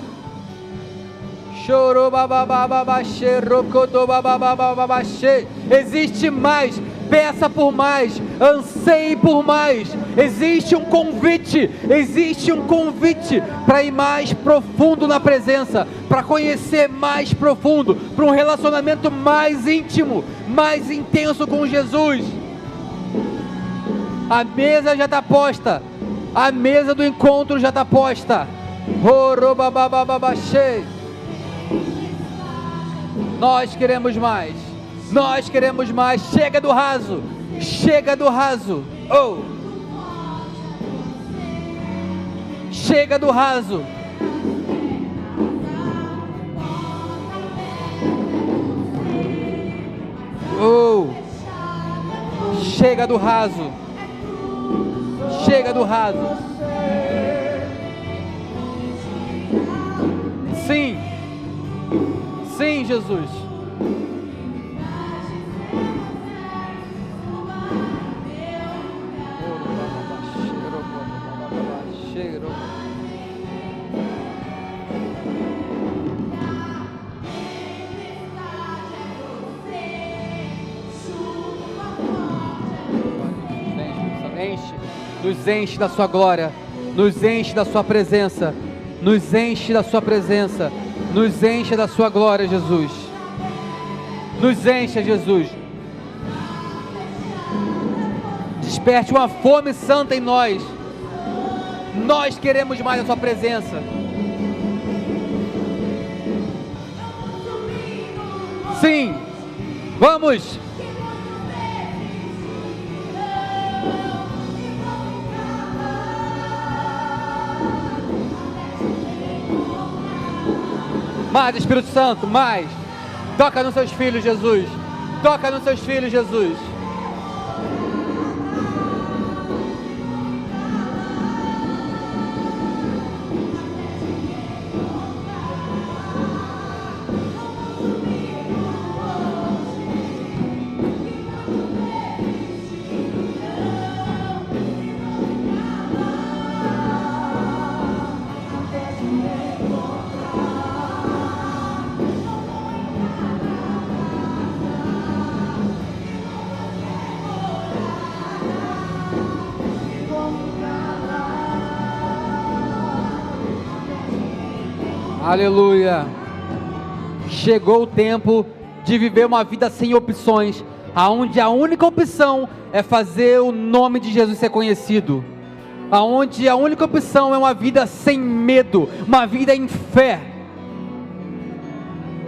Existe mais. Peça por mais, anseie por mais. Existe um convite para ir mais profundo na presença, para conhecer mais profundo, para um relacionamento mais íntimo, mais intenso com Jesus. A mesa já está posta, a mesa do encontro já está posta. Nós queremos mais. Nós queremos mais. Chega do raso. Chega do raso. Oh. Chega do raso. Oh. Chega do raso. Chega do raso. Sim. Sim, Jesus. Nos enche da sua glória, nos enche da sua presença, nos enche da sua presença, nos enche da sua glória, Jesus. Nos enche, Jesus. Desperte uma fome santa em nós. Nós queremos mais a sua presença. Sim, vamos. Mais, Espírito Santo, mais. Toca nos seus filhos, Jesus. Toca nos seus filhos, Jesus. Aleluia. Chegou o tempo de viver uma vida sem opções, aonde a única opção é fazer o nome de Jesus ser conhecido, aonde a única opção é uma vida sem medo, uma vida em fé,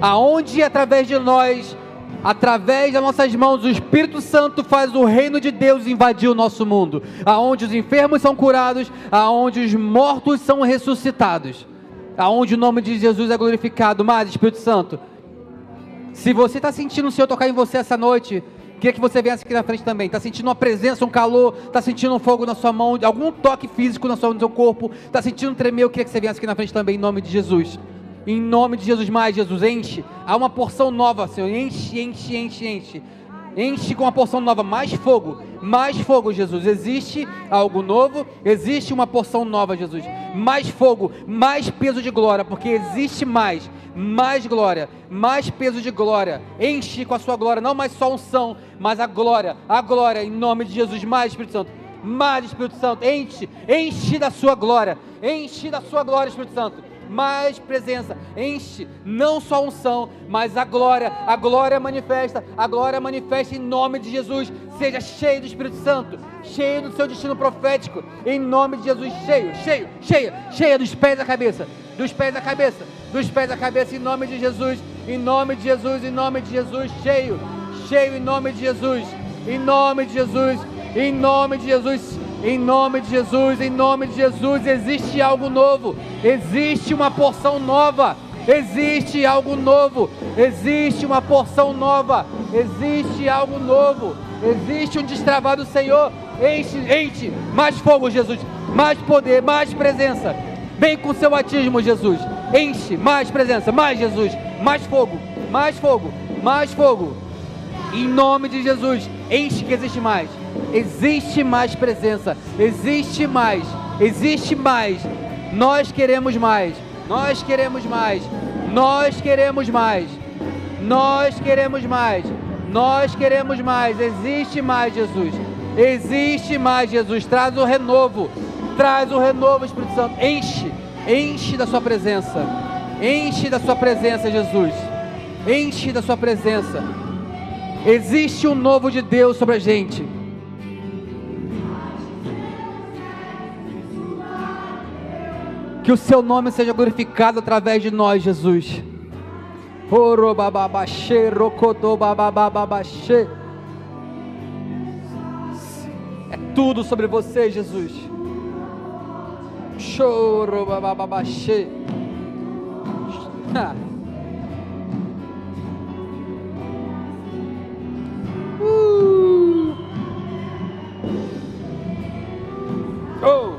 aonde através de nós, através das nossas mãos, o Espírito Santo faz o reino de Deus invadir o nosso mundo, aonde os enfermos são curados, aonde os mortos são ressuscitados, aonde o nome de Jesus é glorificado. Mas, Espírito Santo, se você está sentindo o Senhor tocar em você essa noite, queria que você viesse aqui na frente também. Está sentindo uma presença, um calor, está sentindo um fogo na sua mão, algum toque físico no seu corpo, está sentindo um tremer, eu queria que você viesse aqui na frente também, em nome de Jesus. Em nome de Jesus, mais, Jesus, enche. Há uma porção nova, Senhor, enche, enche, enche, enche. Enche com uma porção nova, mais fogo, Jesus. Existe algo novo, existe uma porção nova, Jesus. Mais fogo, mais peso de glória, porque existe mais glória, mais peso de glória. Enche com a sua glória, não mais só unção, mas a glória, em nome de Jesus. Mais, Espírito Santo, mais, Espírito Santo, enche da sua glória, Espírito Santo. Mais presença, enche, não só unção, mas a glória manifesta em nome de Jesus. Seja cheio do Espírito Santo, cheio do seu destino profético, em nome de Jesus, cheia dos pés à cabeça, em nome de Jesus, cheio, em nome de Jesus, em nome de Jesus, existe algo novo, existe uma porção nova, existe algo novo, existe uma porção nova, existe algo novo, existe um destravar do Senhor. Enche, mais fogo, Jesus, mais poder, mais presença, vem com seu batismo, Jesus, enche, mais presença, mais Jesus, mais fogo, em nome de Jesus, enche que existe mais presença, existe mais, nós queremos mais, existe mais, Jesus, traz o renovo, Espírito Santo, enche da sua presença, Jesus, enche da sua presença. Existe um novo de Deus sobre a gente. Que o seu nome seja glorificado através de nós, Jesus. É tudo sobre você, Jesus. Choro bababaxê. Oh.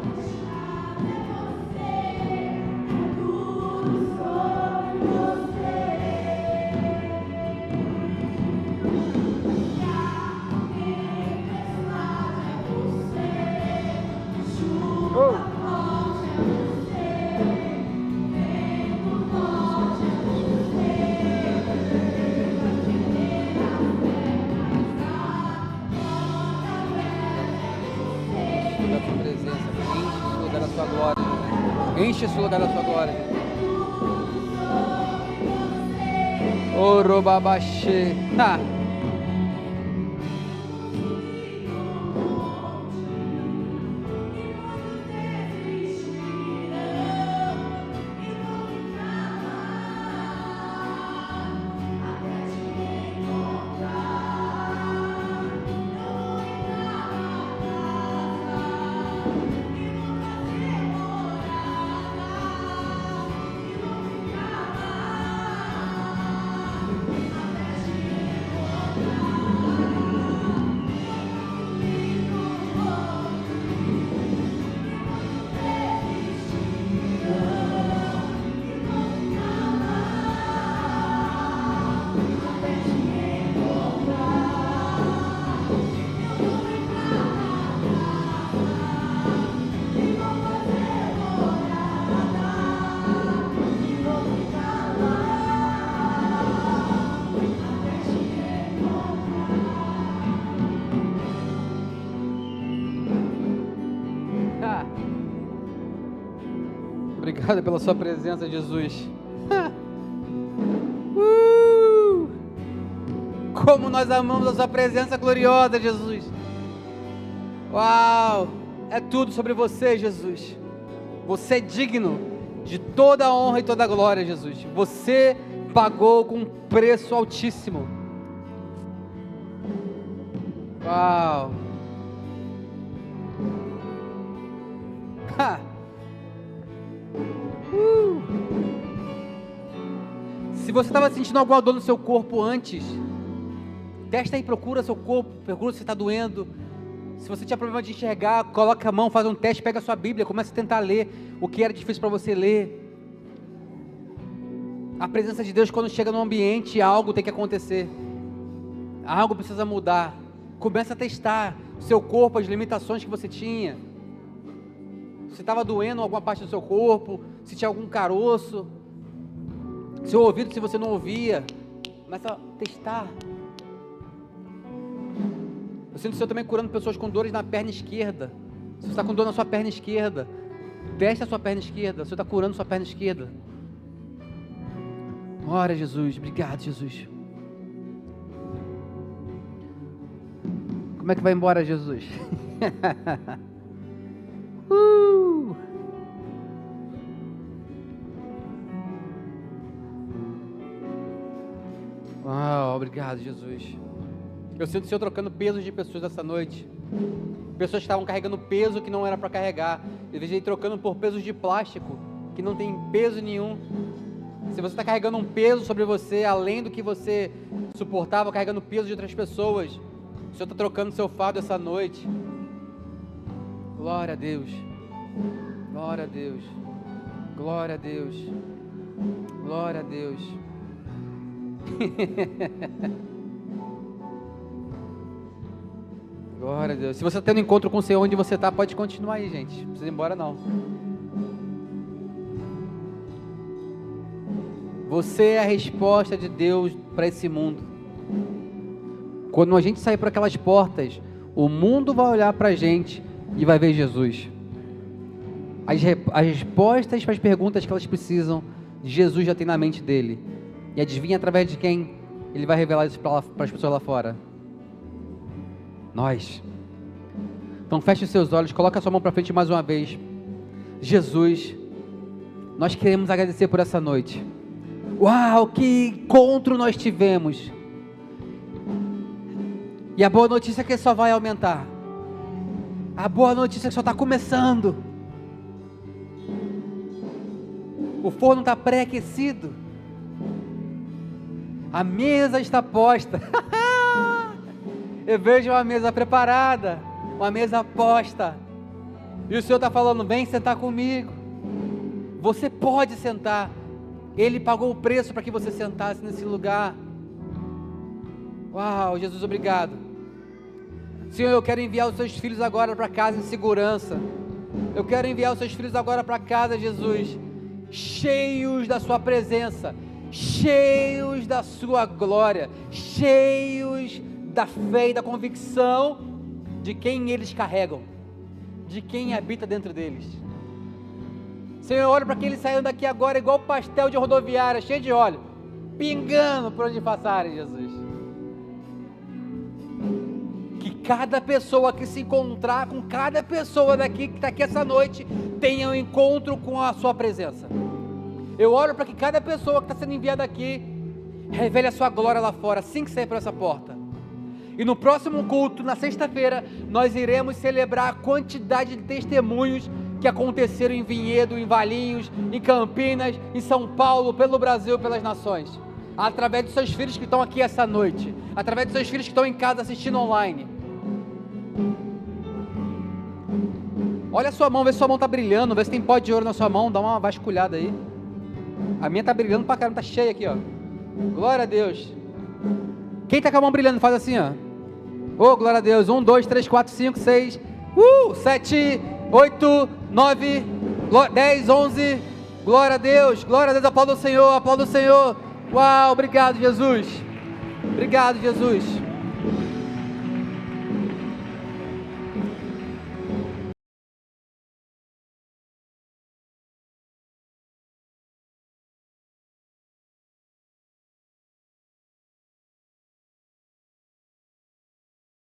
Enche esse lugar da sua glória. Orobabaxê. obrigado pela sua presença, Jesus. Como nós amamos a sua presença gloriosa, Jesus. Uau, é tudo sobre você, Jesus. Você é digno de toda a honra e toda a glória, Jesus. Você pagou com um preço altíssimo. Uau. Se você estava sentindo alguma dor no seu corpo antes, testa aí, procura seu corpo, procura se está doendo. Se você tinha problema de enxergar, coloca a mão, faz um teste, pega a sua Bíblia, começa a tentar ler o que era difícil para você ler. A presença de Deus, quando chega no ambiente, algo tem que acontecer, algo precisa mudar. Começa a testar o seu corpo, as limitações que você tinha. Se estava doendo alguma parte do seu corpo, se tinha algum caroço, seu ouvido, se você não ouvia, começa a testar. Eu sinto o Senhor também curando pessoas com dores na perna esquerda. Se você está com dor na sua perna esquerda, teste a sua perna esquerda. O Senhor está curando a sua perna esquerda. Glória a Jesus, obrigado, Jesus. Como é que vai embora, Jesus? Uau, obrigado, Jesus. Eu sinto o Senhor trocando pesos de pessoas essa noite. Pessoas que estavam carregando peso que não era para carregar. Eu vejo ele trocando por pesos de plástico que não tem peso nenhum. Se você está carregando um peso sobre você, além do que você suportava, carregando peso de outras pessoas, o Senhor está trocando seu fardo essa noite. Glória a Deus. Glória a Deus. Glória a Deus. Glória a Deus. Glória a Deus. Se você está tendo encontro com o Senhor onde você está, pode continuar aí, gente. Não precisa ir embora, não. Você é a resposta de Deus para esse mundo. Quando a gente sair por aquelas portas, o mundo vai olhar para a gente e vai ver Jesus. As respostas para as perguntas que elas precisam, Jesus já tem na mente dele. E adivinha através de quem ele vai revelar isso para as pessoas lá fora? Nós. Então feche os seus olhos, coloca a sua mão para frente mais uma vez. Jesus, nós queremos agradecer por essa noite. Uau, que encontro nós tivemos. E a boa notícia é que só vai aumentar. A boa notícia é que só está começando. O forno está pré-aquecido. A mesa está posta. Eu vejo uma mesa preparada, uma mesa posta. E o Senhor está falando, vem sentar comigo. Você pode sentar. Ele pagou o preço para que você sentasse nesse lugar. Uau, Jesus, obrigado. Senhor, eu quero enviar os seus filhos agora para casa em segurança. Eu quero enviar os seus filhos agora para casa, Jesus, cheios da sua presença, cheios da sua glória, cheios da fé e da convicção de quem eles carregam, de quem habita dentro deles. Senhor, eu olho para que eles saiam daqui agora igual pastel de rodoviária, cheio de óleo, pingando por onde passarem, Jesus. Que cada pessoa que se encontrar com cada pessoa daqui que está aqui essa noite tenha um encontro com a sua presença. Eu oro para que cada pessoa que está sendo enviada aqui revele a sua glória lá fora, assim que sair por essa porta. E no próximo culto, na sexta-feira, nós iremos celebrar a quantidade de testemunhos que aconteceram em Vinhedo, em Valinhos, em Campinas, em São Paulo, pelo Brasil, pelas nações. Através dos seus filhos que estão aqui essa noite, através dos seus filhos que estão em casa assistindo online. Olha a sua mão, vê se sua mão está brilhando, vê se tem pó de ouro na sua mão, dá uma vasculhada aí. A minha está brilhando pra caramba, está cheia aqui, ó. Glória a Deus. Quem está com a mão brilhando, faz assim, ó. Oh, glória a Deus. 1, 2, 3, 4, 5, 6, 7, 8, 9, 10, 11. Glória a Deus, aplauda o Senhor, aplauda o Senhor. Uau, obrigado, Jesus. Obrigado, Jesus.